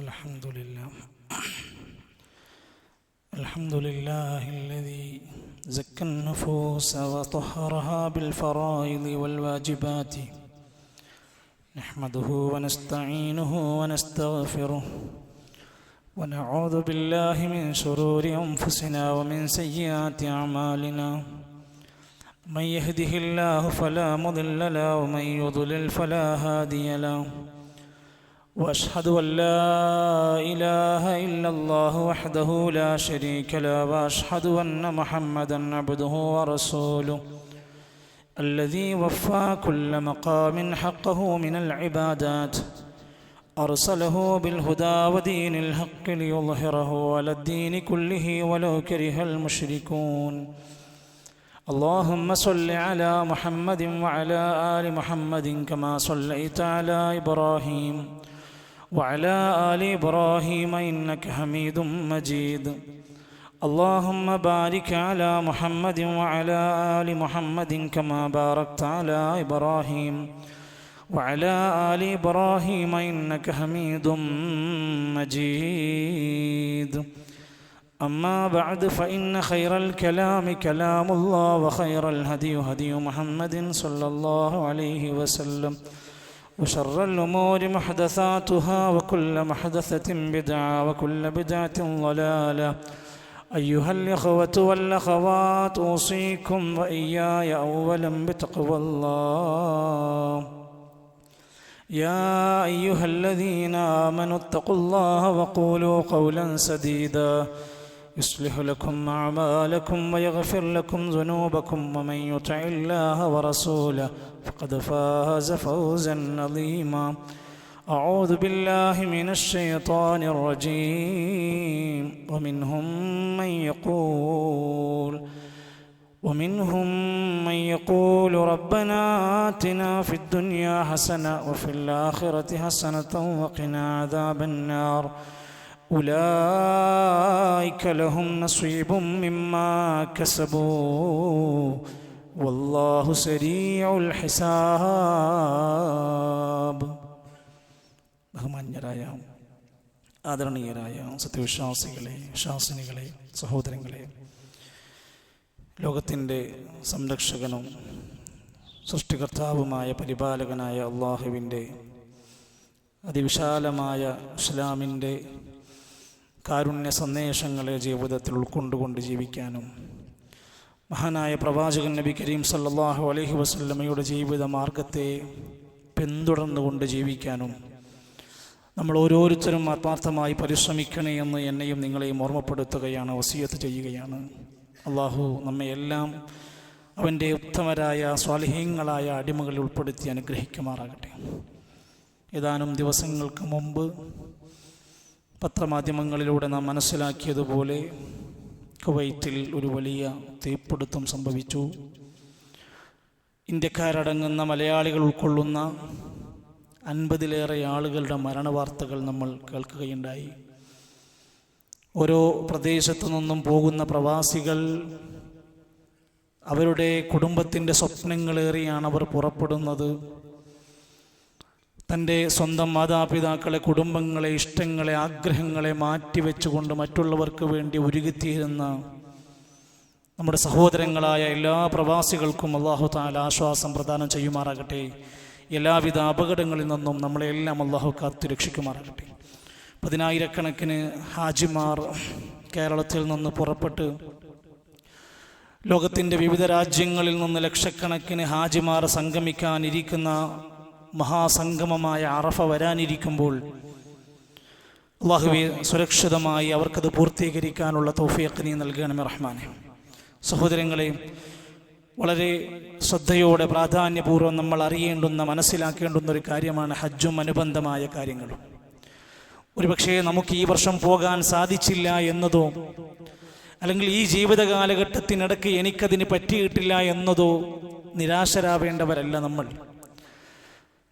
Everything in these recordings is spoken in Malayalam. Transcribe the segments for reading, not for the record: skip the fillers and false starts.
الحمد لله الذي زكى النفوس وطهرها بالفرائض والواجبات. نحمده ونستعينه ونستغفره ونعوذ بالله من شرور أنفسنا ومن سيئات أعمالنا. من يهده الله فلا مضل له ومن يضلل فلا هادي له. وأشهد أن لا إله إلا الله وحده لا شريك له وأشهد أن محمدا عبده ورسوله الذي وفى كل مقام حقه من العبادات. أرسله بالهدى ودين الحق ليظهره على الدين كله ولو كره المشركون. اللهم صل على محمد وعلى آل محمد كما صليت على إبراهيم وعلى آل إبراهيم إنك حميد مجيد. اللهم بارك على محمد وعلى آل محمد كما باركت على إبراهيم وعلى آل إبراهيم إنك حميد مجيد. أما بعد فإن خير الكلام كلام الله وخير الهدي هدي محمد صلى الله عليه وسلم وشر الأمور محدثاتها وكل محدثة بدعة وكل بدعة ضلالة. أيها الإخوة والأخوات أوصيكم وإياي أولا بتقوى الله. يا أيها الذين آمنوا اتقوا الله وقولوا قولا سديدا يصلح لكم أعمالكم ويغفر لكم ذنوبكم ومن يطع الله ورسوله فقد فاز فوزا عظيما. أعوذ بالله من الشيطان الرجيم. ومنهم من يقول ربنا آتنا في الدنيا حسنة وفي الآخرة حسنة وقنا عذاب النار. أولئك لهم نصيب مما كسبوا والله سريع الحساب. ബഹുമാന്യരായ ആദരണീയരായ സത്യവിശ്വാസികളെ, വിശ്വാസിനികളെ, സഹോദരങ്ങളെ, ലോകത്തിൻ്റെ സംരക്ഷകനും സൃഷ്ടികർത്താവുമായ പരിപാലകനായ അള്ളാഹുവിൻ്റെ അതിവിശാലമായ ഇസ്ലാമിൻ്റെ കാരുണ്യ സന്ദേശങ്ങളെ ജീവിതത്തിൽ ഉൾക്കൊണ്ടുകൊണ്ട് ജീവിക്കാനും മഹാനായ പ്രവാചകൻ നബി കരീം സല്ലല്ലാഹു അലൈഹി വസല്ലമയുടെ ജീവിത മാർഗത്തെ പിന്തുടർന്നുകൊണ്ട് ജീവിക്കാനും നമ്മൾ ഓരോരുത്തരും ആത്മാർത്ഥമായി പരിശ്രമിക്കണേ എന്ന് എന്നെയും നിങ്ങളെയും ഓർമ്മപ്പെടുത്തുകയാണ്, വസിയത്ത് ചെയ്യുകയാണ്. അള്ളാഹു നമ്മയെല്ലാം അവൻ്റെ ഉത്തമരായ സ്വാലിഹീങ്ങളായ അടിമകളിൽ ഉൾപ്പെടുത്തി അനുഗ്രഹിക്കുമാറാകട്ടെ. ഏതാനും ദിവസങ്ങൾക്ക് മുമ്പ് പത്രമാധ്യമങ്ങളിലൂടെ നാം മനസ്സിലാക്കിയതുപോലെ കുവൈറ്റിൽ ഒരു വലിയ തീപിടുത്തം സംഭവിച്ചു. ഇന്ത്യക്കാരടങ്ങുന്ന മലയാളികൾ ഉൾക്കൊള്ളുന്ന 50-ലേറെ ആളുകളുടെ മരണവാർത്തകൾ നമ്മൾ കേൾക്കുകയുണ്ടായി. ഓരോ പ്രദേശത്തു നിന്നും പോകുന്ന പ്രവാസികൾ അവരുടെ കുടുംബത്തിൻ്റെ സ്വപ്നങ്ങളേറിയാണ് അവർ പുറപ്പെടുന്നത്. തൻ്റെ സ്വന്തം മാതാപിതാക്കളെ, കുടുംബങ്ങളെ, ഇഷ്ടങ്ങളെ, ആഗ്രഹങ്ങളെ മാറ്റിവെച്ചുകൊണ്ട് മറ്റുള്ളവർക്ക് വേണ്ടി ഒരുങ്ങിത്തീരുന്ന നമ്മുടെ സഹോദരങ്ങളായ എല്ലാ പ്രവാസികൾക്കും അല്ലാഹു തആല ആശ്വാസം പ്രദാനം ചെയ്യുമാറാകട്ടെ. എല്ലാവിധ അപകടങ്ങളിൽ നിന്നും നമ്മളെല്ലാം അല്ലാഹു കാത്തു രക്ഷിക്കുമാറാകട്ടെ. 10,000-കണക്കിന് ഹാജിമാർ കേരളത്തിൽ നിന്ന് പുറപ്പെട്ട് ലോകത്തിൻ്റെ വിവിധ രാജ്യങ്ങളിൽ നിന്ന് ലക്ഷക്കണക്കിന് ഹാജിമാർ സംഗമിക്കാനിരിക്കുന്ന മഹാസംഗമമായ അറഫ വരാനിരിക്കുമ്പോൾ അല്ലാഹുവേ, സുരക്ഷിതമായി അവർക്കത് പൂർത്തീകരിക്കാനുള്ള തൗഫീഖ് നീ നൽകണമേ റഹ്മാനെ. സഹോദരങ്ങളെ, വളരെ ശ്രദ്ധയോടെ പ്രാധാന്യപൂർവ്വം നമ്മൾ അറിയേണ്ടുന്ന, മനസ്സിലാക്കേണ്ടുന്ന ഒരു കാര്യമാണ് ഹജ്ജും അനുബന്ധമായ കാര്യങ്ങളും. ഒരുപക്ഷേ നമുക്ക് ഈ വർഷം പോകാൻ സാധിച്ചില്ല എന്നതോ, അല്ലെങ്കിൽ ഈ ജീവിത കാലഘട്ടത്തിനിടയ്ക്ക് എനിക്കതിന് പറ്റിയിട്ടില്ല എന്നതോ നിരാശരാവേണ്ടവരല്ല നമ്മൾ.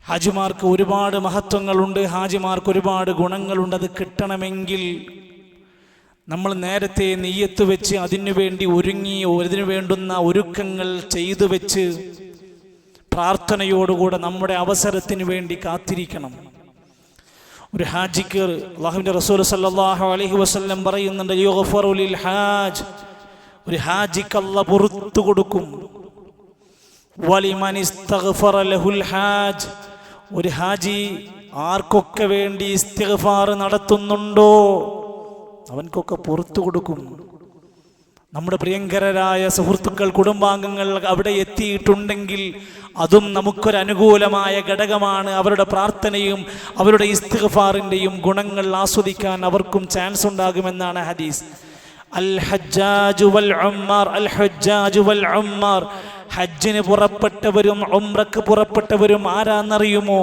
ഹാജിമാർക്ക് ഒരുപാട് മഹത്വങ്ങളുണ്ട്, ഹാജിമാർക്ക് ഒരുപാട് ഗുണങ്ങളുണ്ട്. അത് കിട്ടണമെങ്കിൽ നമ്മൾ നേരത്തെ നിയ്യത്ത് വെച്ച് അതിനുവേണ്ടി ഒരുങ്ങി, അതിനു വേണ്ടുന്ന ഒരുക്കങ്ങൾ ചെയ്തു വെച്ച് പ്രാർത്ഥനയോടുകൂടെ നമ്മുടെ അവസരത്തിന് വേണ്ടി കാത്തിരിക്കണം. ഒരു ഹാജിക്ക് അല്ലാഹുവിൻ്റെ റസൂൽ സല്ലല്ലാഹു അലൈഹി വസല്ലം പറയുന്നുണ്ട്, യുഗ്ഫറു ലിൽ ഹാജ്, ഒരു ഹാജിക്ക് അല്ലാഹ് പുറത്തു കൊടുക്കും. വലിമൻ ഇസ്തഗ്ഫറ ലഹുൽ ഹാജ്, ഒരു ഹാജി ആർക്കൊക്കെ വേണ്ടി ഇസ്തിഗ്ഫാർ നടത്തുന്നുണ്ടോ അവൻക്കൊക്കെ പുറത്തു കൊടുക്കും. നമ്മുടെ പ്രിയങ്കരായ സുഹൃത്തുക്കൾ, കുടുംബാംഗങ്ങൾ അവിടെ എത്തിയിട്ടുണ്ടെങ്കിൽ അതും നമുക്കൊരനുകൂലമായ ഘടകമാണ്. അവരുടെ പ്രാർത്ഥനയും അവരുടെ ഇസ്തിഗ്ഫാറിൻ്റെയും ഗുണങ്ങൾ ആസ്വദിക്കാൻ അവർക്കും ചാൻസ് ഉണ്ടാകുമെന്നാണ് ഹദീസ്. അൽ ഹജ്ജാജു വൽ ഉമ്മാർ, അൽ ഹജ്ജാജു വൽ ഉമ്മാർ, ഹജ്ജിന് പുറപ്പെട്ടവരും ഉംറക്ക് പുറപ്പെട്ടവരും ആരാന്നറിയുമോ?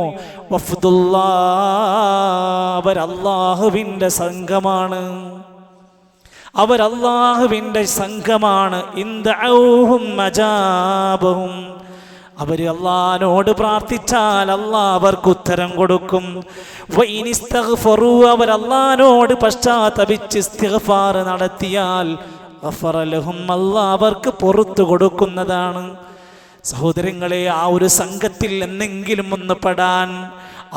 വഫ്ദുല്ലാഹ്, അവർ അല്ലാഹുവിൻ്റെ സംഘമാണ്. അവർ അല്ലാഹുവിൻ്റെ സംഘമാണ്. ഇൻദഊഹും അജാബഹും, അവർ അല്ലാഹുവിനോട് പ്രാർത്ഥിച്ചാൽ അല്ലാഹ് അവർക്ക് ഉത്തരം കൊടുക്കും. വഇനിസ്തഗ്ഫറു, അവർ അല്ലാഹുവിനോട് പശ്ചാത്തപിച്ച് ഇസ്തിഗ്ഫാർ നടത്തിയാൽ ഗഫറ ലഹും, അല്ലാഹ് അവർക്ക് പുറത്തു കൊടുക്കുന്നതാണ്. സഹോദരങ്ങളെ, ആ ഒരു സംഘത്തിൽ എന്നെങ്കിലും ഒന്ന് പെടാൻ,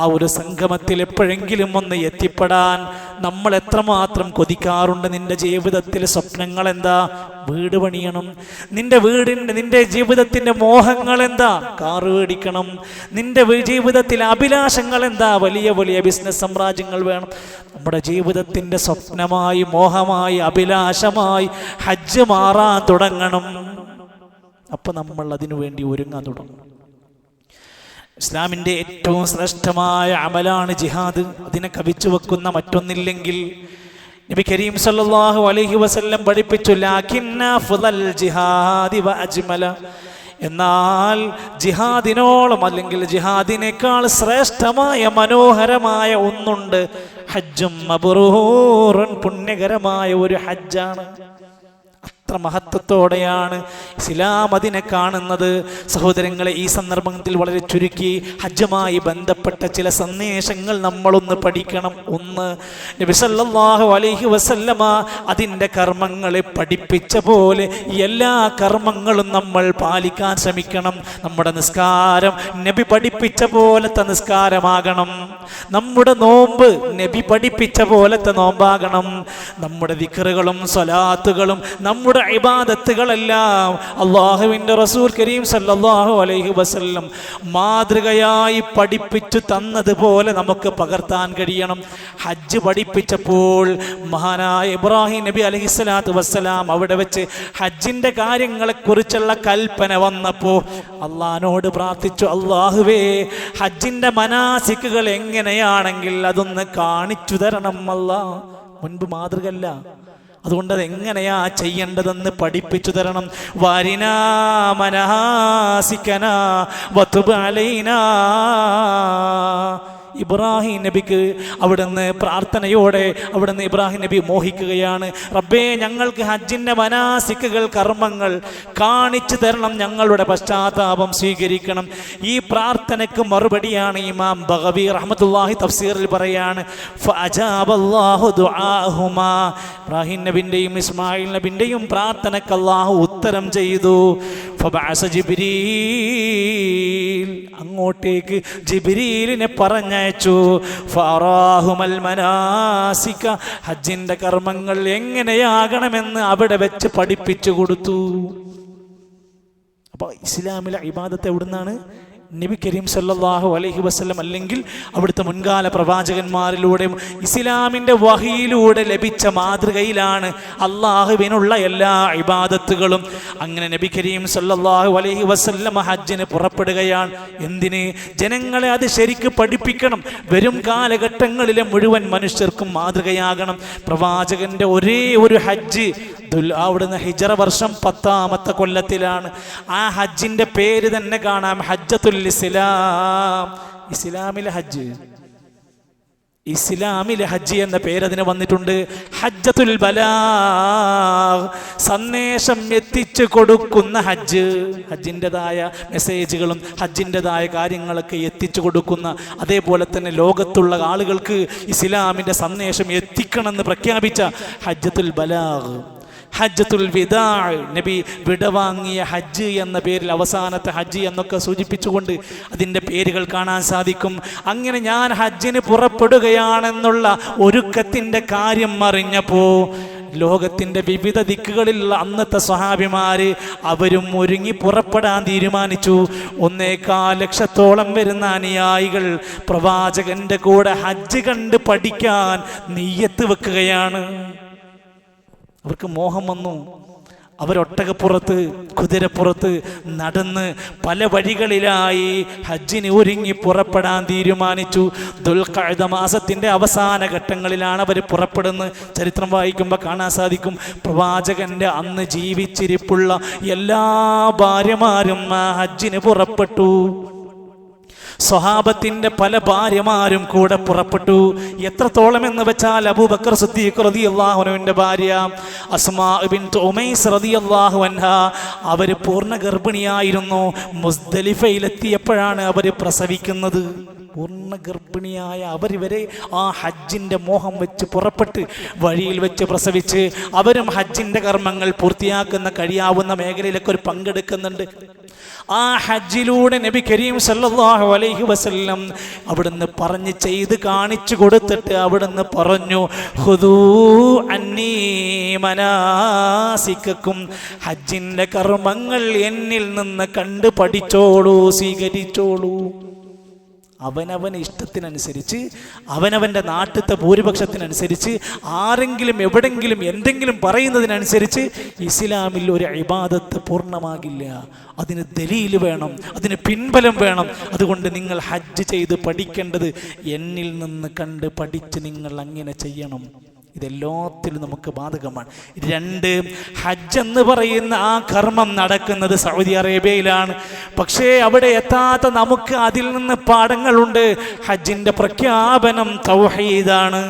ആ ഒരു സംഗമത്തിൽ എപ്പോഴെങ്കിലും ഒന്ന് എത്തിപ്പെടാൻ നമ്മൾ എത്രമാത്രം കൊതിക്കാറുണ്ട്. നിന്റെ ജീവിതത്തിൽ സ്വപ്നങ്ങൾ എന്താ? വീട് പണിയണം. നിന്റെ ജീവിതത്തിന്റെ മോഹങ്ങൾ എന്താ? കാറ് മേടിക്കണം. നിന്റെ ജീവിതത്തിലെ അഭിലാഷങ്ങൾ എന്താ? വലിയ വലിയ ബിസിനസ് സാമ്രാജ്യങ്ങൾ വേണം. നമ്മുടെ ജീവിതത്തിന്റെ സ്വപ്നമായി, മോഹമായി, അഭിലാഷമായി ഹജ്ജ് മാറാൻ തുടങ്ങണം. അപ്പൊ നമ്മൾ അതിനു വേണ്ടി ഒരുങ്ങാൻ തുടങ്ങും. ഇസ്ലാമിൻ്റെ ഏറ്റവും ശ്രേഷ്ഠമായ അമലാണ് ജിഹാദ്. അതിനെ കവിച്ചു വെക്കുന്ന മറ്റൊന്നില്ലെങ്കിൽ നബി കരീം സല്ലല്ലാഹു അലൈഹി വസല്ലം പഠിപ്പിച്ചു, ലാകിന്ന അഫ്ളൽ ജിഹാദി വഅജ്മല, എന്നാൽ ജിഹാദിനോളം അല്ലെങ്കിൽ ജിഹാദിനേക്കാൾ ശ്രേഷ്ഠമായ മനോഹരമായ ഒന്നുണ്ട്. ഹജ്ജും മബ്റൂറുൻ, പുണ്യകരമായ ഒരു ഹജ്ജാണ്. അത്ര മഹത്വത്തോടെയാണ് ഇസ്ലാം അതിനെ കാണുന്നത്. സഹോദരങ്ങളെ, ഈ സന്ദർഭത്തിൽ വളരെ ചുരുക്കി ഹജ്ജുമായി ബന്ധപ്പെട്ട ചില സന്ദേശങ്ങൾ നമ്മളൊന്ന് പഠിക്കണം. ഒന്ന്, നബി സല്ലല്ലാഹു അലൈഹി വസല്ലമ അതിൻ്റെ കർമ്മങ്ങളെ പഠിപ്പിച്ച പോലെ എല്ലാ കർമ്മങ്ങളും നമ്മൾ പാലിക്കാൻ ശ്രമിക്കണം. നമ്മുടെ നിസ്കാരം നബി പഠിപ്പിച്ച പോലത്തെ നിസ്കാരമാകണം. നമ്മുടെ നോമ്പ് നബി പഠിപ്പിച്ച പോലത്തെ നോമ്പാകണം. നമ്മുടെ ദിക്റുകളും സ്വലാത്തുകളും നമ്മുടെ ഇബാദത്തുകളെല്ലാം അല്ലാഹുവിൻ്റെ റസൂൽ കരീം സല്ലല്ലാഹു അലൈഹി വസല്ലം മാതൃകയായി പഠിപ്പിച്ചു തന്നതുപോലെ നമുക്ക് പകർത്താൻ കഴിയണം. ഹജ്ജ് പഠിപ്പിച്ചപ്പോൾ മഹാനായ ഇബ്രാഹിം നബി അലൈഹിസ്സലാത്തു വസ്സലാം അവിടെ വെച്ച് ഹജ്ജിൻ്റെ കാര്യങ്ങളെക്കുറിച്ചുള്ള കൽപ്പന വന്നപ്പോൾ അള്ളാഹിനോട് പ്രാർത്ഥിച്ചു, അല്ലാഹുവേ, ഹജ്ജിൻ്റെ മനാസിക്കുകൾ എങ്ങനെയാണെങ്കിൽ അതൊന്ന് കാണിച്ചു തരണം അല്ലാഹ്. മുൻപ് മാതൃകല്ല, അതുകൊണ്ട് അത് എങ്ങനെയാ ചെയ്യേണ്ടതെന്ന് പഠിപ്പിച്ചു തരണം. വാരിനാ മനാസിക്കനാ വതുബ് അലൈനാ. ഇബ്രാഹിം നബിക്ക് അവിടുന്ന് പ്രാർത്ഥനയോടെ അവിടുന്ന് ഇബ്രാഹിം നബി മോഹിക്കുകയാണ്, റബ്ബേ, ഞങ്ങൾക്ക് ഹജ്ജിൻ്റെ മനാസിക്കുകൾ കർമ്മങ്ങൾ കാണിച്ചു തരണം, ഞങ്ങളുടെ പശ്ചാത്താപം സ്വീകരിക്കണം. ഈ പ്രാർത്ഥനയ്ക്ക് മറുപടിയാണ് ഇമാം ബഗവി റഹ്മത്തുള്ളാഹി തഫ്സീറിൽ പറയാണ്, ഫഅജാബല്ലാഹു ദുആഹുമാ, ഇബ്രാഹിം നബിൻ്റെയും ഇസ്മായിൽ നബിൻ്റെയും പ്രാർത്ഥനയ്ക്ക് അല്ലാഹു ഉത്തരം ചെയ്തു. ഫബഅസ ജിബ്രീൽ, അങ്ങോട്ടേക്ക് ജിബ്രീലിനെ പറഞ്ഞയച്ചു. ഫറാഹുമൽ മനാസിക, ഹജ്ജിന്റെ കർമ്മങ്ങൾ എങ്ങനെയാകണമെന്ന് അവിടെ വെച്ച് പഠിപ്പിച്ചു കൊടുത്തു. അപ്പോൾ ഇസ്ലാമിലെ ഇബാദത്ത് എവിടുന്നാണ്? നബി കരീം സല്ലല്ലാഹു അലൈഹി വസല്ലം അല്ലെങ്കിൽ അവിടുത്തെ മുൻകാല പ്രവാചകന്മാരിലൂടെയും ഇസ്ലാമിൻ്റെ വഹിയിലൂടെ ലഭിച്ച മാതൃകയിലാണ് അള്ളാഹുവിനുള്ള എല്ലാ ഇബാദത്തുകളും. അങ്ങനെ നബി കരീം സല്ലല്ലാഹു അലൈഹി വസല്ലം ഹജ്ജിന് പുറപ്പെടുകയാണ്. എന്തിന്? ജനങ്ങളെ അത് ശരിക്ക് പഠിപ്പിക്കണം. വരും കാലഘട്ടങ്ങളിലെ മുഴുവൻ മനുഷ്യർക്കും മാതൃകയാകണം. പ്രവാചകന്റെ ഒരേ ഒരു ഹജ്ജ് അവിടുന്ന് ഹിജറ വർഷം 10ാമത്തെ കൊല്ലത്തിലാണ്. ആ ഹജ്ജിന്റെ പേര് തന്നെ കാണാം, ഹജ്ജത്തുൽ ഇസ്ലാം. ഇസ്ലാമിലെ ഹജ്ജ്, ഇസ്ലാമിലെ ഹജ്ജ് എന്ന പേരതിന് വന്നിട്ടുണ്ട്. ഹജ്ജത്തുൽ ബലാഗ്, സന്ദേശം എത്തിച്ചു കൊടുക്കുന്ന ഹജ്ജ്. ഹജ്ജിൻ്റെതായ മെസ്സേജുകളും ഹജ്ജിൻ്റെതായ കാര്യങ്ങളൊക്കെ എത്തിച്ചു കൊടുക്കുന്ന, അതേപോലെ തന്നെ ലോകത്തുള്ള ആളുകൾക്ക് ഇസ്ലാമിൻ്റെ സന്ദേശം എത്തിക്കണമെന്ന് പ്രഖ്യാപിച്ച ഹജ്ജത്തുൽ ബലാഗ്. ഹജ്ജത്തുൽ വിദാ, നബി വിടവാങ്ങിയ ഹജ്ജ് എന്ന പേരിൽ അവസാനത്തെ ഹജ്ജ് എന്നൊക്കെ സൂചിപ്പിച്ചുകൊണ്ട് അതിൻ്റെ പേരുകൾ കാണാൻ സാധിക്കും. അങ്ങനെ ഞാൻ ഹജ്ജിന് പുറപ്പെടുകയാണെന്നുള്ള ഒരുക്കത്തിൻ്റെ കാര്യം അറിഞ്ഞപ്പോൾ ലോകത്തിൻ്റെ വിവിധ ദിക്കുകളിലുള്ള അന്നത്തെ സ്വഹാബിമാര് അവരും ഒരുങ്ങി പുറപ്പെടാൻ തീരുമാനിച്ചു. 1.25 ലക്ഷത്തോളം വരുന്ന അനുയായികൾ പ്രവാചകന്റെ കൂടെ ഹജ്ജ് കണ്ട് പഠിക്കാൻ നിയ്യത്ത് വെക്കുകയാണ്. അവർക്ക് മോഹം വന്നു. അവരൊട്ടകപ്പുറത്ത്, കുതിരപ്പുറത്ത് നടന്ന് പല വഴികളിലായി ഹജ്ജിന് ഒരുങ്ങി പുറപ്പെടാൻ തീരുമാനിച്ചു. ദുൽഖഅദ മാസത്തിൻ്റെ അവസാന ഘട്ടങ്ങളിലാണ് അവർ പുറപ്പെടുന്നത്. ചരിത്രം വായിക്കുമ്പോൾ കാണാൻ സാധിക്കും, പ്രവാചകന്റെ അന്ന് ജീവിച്ചിരിപ്പുള്ള എല്ലാ ഭാര്യമാരും ഹജ്ജിന് പുറപ്പെട്ടു. സ്വഹാബത്തിന്റെ പല ഭാര്യമാരും കൂടെ പുറപ്പെട്ടു. എത്രത്തോളം എന്ന് വെച്ചാൽ അബൂബക്കർ സിദ്ദീഖ് റളിയല്ലാഹു അൻഹുവിന്റെ ഭാര്യ അസ്മാ ബിൻത് ഉമൈസ് റളിയല്ലാഹു അൻഹാ അവർ പൂർണ്ണ ഗർഭിണിയായിരുന്നു. മുസ്ദലിഫയിലെത്തിയപ്പോഴാണ് അവർ പ്രസവിക്കുന്നത്. പൂർണ്ണ ഗർഭിണിയായ അവർ വരെ ആ ഹജ്ജിൻ്റെ മോഹം വെച്ച് പുറപ്പെട്ട് വഴിയിൽ വെച്ച് പ്രസവിച്ച് അവരും ഹജ്ജിൻ്റെ കർമ്മങ്ങൾ പൂർത്തിയാക്കുന്ന കഴിയാവുന്ന മേഖലയിലൊക്കെ ഒരു പങ്കെടുക്കുന്നുണ്ട്. ആ ഹജ്ജിലൂടെ നബി കരീം സല്ലല്ലാഹു അലൈഹി വസല്ലം അവിടുന്ന് പറഞ്ഞ് ചെയ്ത് കാണിച്ചു കൊടുത്തിട്ട് അവിടുന്ന് പറഞ്ഞു, ഖുദൂ അന്നീ മനാസിക്കക്കും, ഹജ്ജിൻ്റെ കർമ്മങ്ങൾ എന്നിൽ നിന്ന് കണ്ട് പഠിച്ചോളൂ, സ്വീകരിച്ചോളൂ. അവനവന് ഇഷ്ടത്തിനനുസരിച്ച്, അവനവൻ്റെ നാട്ടിലത്തെ ഭൂരിപക്ഷത്തിനനുസരിച്ച്, ആരെങ്കിലും എവിടെങ്കിലും എന്തെങ്കിലും പറയുന്നതിനനുസരിച്ച് ഇസ്ലാമിൽ ഒരു ഇബാദത്ത് പൂർണ്ണമാകില്ല. അതിന് ദലീൽ വേണം, അതിന് പിൻബലം വേണം. അതുകൊണ്ട് നിങ്ങൾ ഹജ്ജ് ചെയ്ത് പഠിക്കേണ്ടത് എന്നിൽ നിന്ന് കണ്ട് പഠിച്ച് നിങ്ങൾ അങ്ങനെ ചെയ്യണം. ഇതെല്ലാത്തിലും നമുക്ക് ബാധകമാണ്. 2, ഹജ്ജ് എന്ന് പറയുന്ന ആ കർമ്മം നടക്കുന്നത് സൗദി അറേബ്യയിലാണ്. പക്ഷേ അവിടെ എത്താത്ത നമുക്ക് അതിൽ നിന്ന് പാഠങ്ങളുണ്ട്. ഹജ്ജിന്റെ പ്രഖ്യാപനം തൗഹീദാണ്.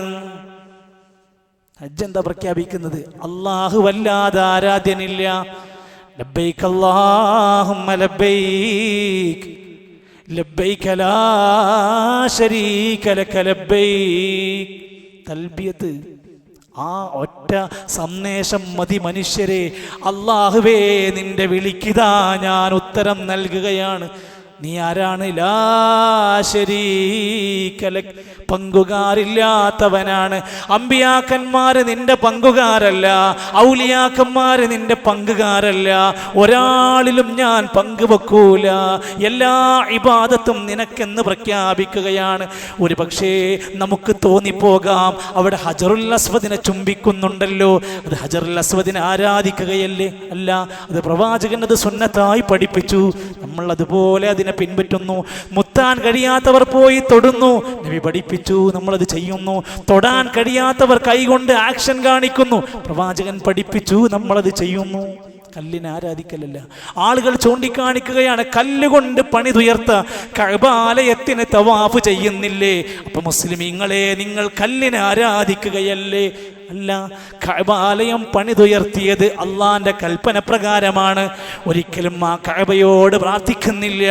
ഹജ്ജ് എന്താ പ്രഖ്യാപിക്കുന്നത്? അല്ലാഹു വല്ലാതെ ആരാധ്യനില്ല. ലബ്ബൈക അല്ലാഹുമ്മ ലബ്ബൈക ലബ്ബൈക ലാ ശരീക ലക ലബ്ബൈക. തൽബിയത്ത്, ആ ഒറ്റ സന്ദേശം മതി മനുഷ്യരെ. അല്ലാഹുവേ, നിന്റെ വിളിക്കിതാ ഞാൻ ഉത്തരം നൽകുകയാണ്. നീ ആരാണ്? ലാ ശരീക ലക്, പങ്കുകാരില്ലാത്തവനാണ്. അമ്പിയാക്കന്മാര് നിന്റെ പങ്കുകാരല്ല, ഔലിയാക്കന്മാര് നിന്റെ പങ്കുകാരല്ല. ഒരാളിലും ഞാൻ പങ്കുവെക്കൂല. എല്ലാ ഇബാദത്തും നിനക്കെന്ന് പ്രഖ്യാപിക്കുകയാണ്. ഒരു പക്ഷേ നമുക്ക് തോന്നിപ്പോകാം, അവിടെ ഹജറുൽ അസ്വദിനെ ചുംബിക്കുന്നുണ്ടല്ലോ, അത് ഹജറുൽ അസ്വദിനെ ആരാധിക്കുകയല്ലേ? അല്ല, അത് പ്രവാചകൻ അത് സുന്നത്തായി പഠിപ്പിച്ചു. നമ്മൾ അതുപോലെ അതിനെ പിൻപറ്റുന്നു. മുത്താൻ കഴിയാത്തവർ പോയി തൊടുന്നു, നബി പഠിപ്പിച്ചു, നമ്മളത് ചെയ്യുന്നു. തൊടാൻ കഴിയാത്തവർ കൈകൊണ്ട് ആക്ഷൻ കാണിക്കുന്നു, പ്രവാചകൻ പഠിപ്പിച്ചു, നമ്മളത് ചെയ്യുന്നു. കല്ലിനെ ആരാധിക്കലല്ല. ആളുകൾ ചൂണ്ടിക്കാണിക്കുകയാണ്, കല്ലുകൊണ്ട് പണിതുയർത്ത കഅബാലയത്തിന് തവാഫ് ചെയ്യുന്നില്ലേ? അപ്പൊ മുസ്ലിമീങ്ങളെ, നിങ്ങൾ കല്ലിനെ ആരാധിക്കുകയല്ലേ? അല്ല, കഅബാലയം പണിതുയർത്തിയത് അള്ളാന്റെ കൽപ്പന പ്രകാരമാണ്. ഒരിക്കലും ആ കഅബയോട് പ്രാർത്ഥിക്കുന്നില്ല,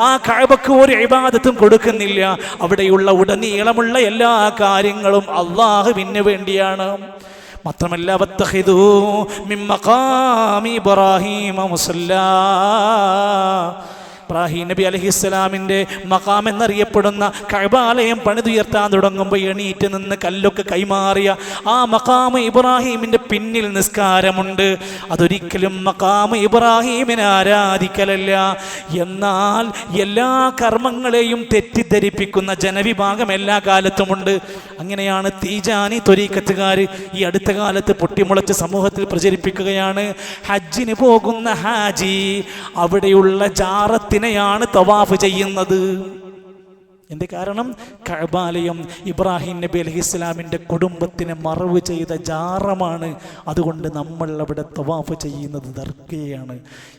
ആ കഅബക്ക് ഒരു ഇബാദത്തും കൊടുക്കുന്നില്ല. അവിടെയുള്ള ഉടനീളമുള്ള എല്ലാ കാര്യങ്ങളും അള്ളാഹുവിന് വേണ്ടിയാണ്. മാത്രമല്ല, വത്തഖിദൂ മിൻ മഖാമി ഇബ്രാഹീമ മുസല്ലാ, ഇബ്രാഹിം നബി അലൈഹിസ്സലാമിൻ്റെ മഖാം എന്നറിയപ്പെടുന്ന കഅബാലയം പണിതുയർത്താൻ തുടങ്ങുമ്പോൾ എണീറ്റ് നിന്ന് കല്ലൊക്കെ കൈമാറിയ ആ മഖാം ഇബ്രാഹിമിൻ്റെ പിന്നിൽ നിസ്കാരമുണ്ട്. അതൊരിക്കലും മഖാം ഇബ്രാഹിമിനെ ആരാധിക്കലല്ല. എന്നാൽ എല്ലാ കർമ്മങ്ങളെയും തെറ്റിദ്ധരിപ്പിക്കുന്ന ജനവിഭാഗം എല്ലാ കാലത്തുമുണ്ട്. അങ്ങനെയാണ് തീജാനി ത്വരീഖത്തുകാർ ഈ അടുത്ത കാലത്ത് പൊട്ടിമുളച്ച് സമൂഹത്തിൽ പ്രചരിപ്പിക്കുകയാണ്, ഹജ്ജിന് പോകുന്ന ഹാജി അവിടെയുള്ള ജാറത്തിനെയാണ് തവാഫ് ചെയ്യുന്നത്. എന്റെ കാരണം, കഅബാലയം ഇബ്രാഹിം നബി അലൈഹിസ്സലാമിൻ്റെ കുടുംബത്തിനെ മറവ് ചെയ്ത ജാറമാണ്. അതുകൊണ്ട് നമ്മൾ അവിടെ തവാഫ് ചെയ്യുന്നത് ദർഗയാണ്.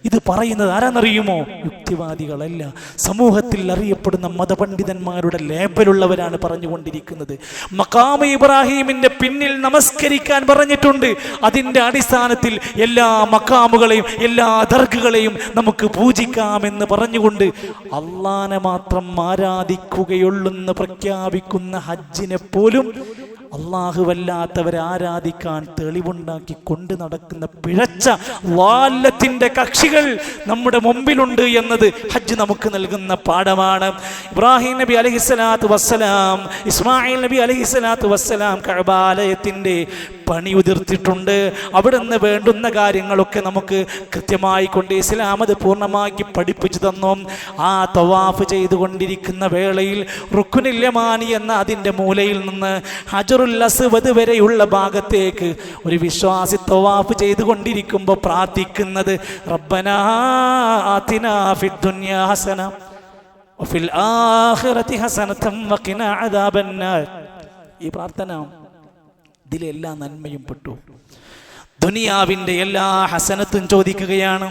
ഇത് പറയുന്നത് ആരാന്നറിയുമോ? യുക്തിവാദികളല്ല, സമൂഹത്തിൽ അറിയപ്പെടുന്ന മതപണ്ഡിതന്മാരുടെ ലേബലുള്ളവരാണ് പറഞ്ഞുകൊണ്ടിരിക്കുന്നത്. മഖാം ഇബ്രാഹിമിൻ്റെ പിന്നിൽ നമസ്കരിക്കാൻ പറഞ്ഞിട്ടുണ്ട്. അതിൻ്റെ അടിസ്ഥാനത്തിൽ എല്ലാ മഖാമുകളെയും എല്ലാ ദർഗകളെയും നമുക്ക് പൂജിക്കാമെന്ന് പറഞ്ഞുകൊണ്ട് അള്ളാനെ മാത്രം ആരാധിക്കുകയുള്ളെന്ന് പ്രഖ്യാപിക്കുന്ന ഹജ്ജിനെ പോലും അല്ലാഹുവല്ലാത്തവരെ ആരാധിക്കാൻ തെളിവുണ്ടാക്കി കൊണ്ട് നടക്കുന്ന പിഴച്ച വാല്ലത്തിന്റെ കക്ഷികൾ നമ്മുടെ മുമ്പിലുണ്ട് എന്നത് ഹജ്ജ് നമുക്ക് നൽകുന്ന പാഠമാണ്. ഇബ്രാഹിം നബി അലൈഹിസ്സലാത്തു വസ്സലാം, ഇസ്മായിൽ നബി അലൈഹിസ്സലാത്തു വസ്സലാം കഅബാലയത്തിന്റെ പണി ഉതിർത്തിട്ടുണ്ട്. അവിടുന്ന് വേണ്ടുന്ന കാര്യങ്ങളൊക്കെ നമുക്ക് കൃത്യമായി കൊണ്ട് ഇസ്ലാം അത് പൂർണ്ണമാക്കി പഠിപ്പിച്ചു തന്നു. ആ തവാഫ് ചെയ്തുകൊണ്ടിരിക്കുന്ന വേളയിൽ റുക്നുൽ യമാനി എന്ന അതിൻ്റെ മൂലയിൽ നിന്ന് ഹജറുൽ അസ്വദ് വരെയുള്ള ഭാഗത്തേക്ക് ഒരു വിശ്വാസി തവാഫ് ചെയ്തുകൊണ്ടിരിക്കുമ്പോൾ പ്രാർത്ഥിക്കുന്നത് റബ്ബനാ ആതിനാ ഫിദ്ദുനിയാ ഹസന വഫിൽ ആഖിറതി ഹസനതൻ വഖിനാ അദാബന്നാർ. ഈ പ്രാർത്ഥന ഇതിലെല്ലാ നന്മയും പെട്ടു. ദുനിയാവിൻ്റെ എല്ലാ ഹസനത്തും ചോദിക്കുകയാണ്,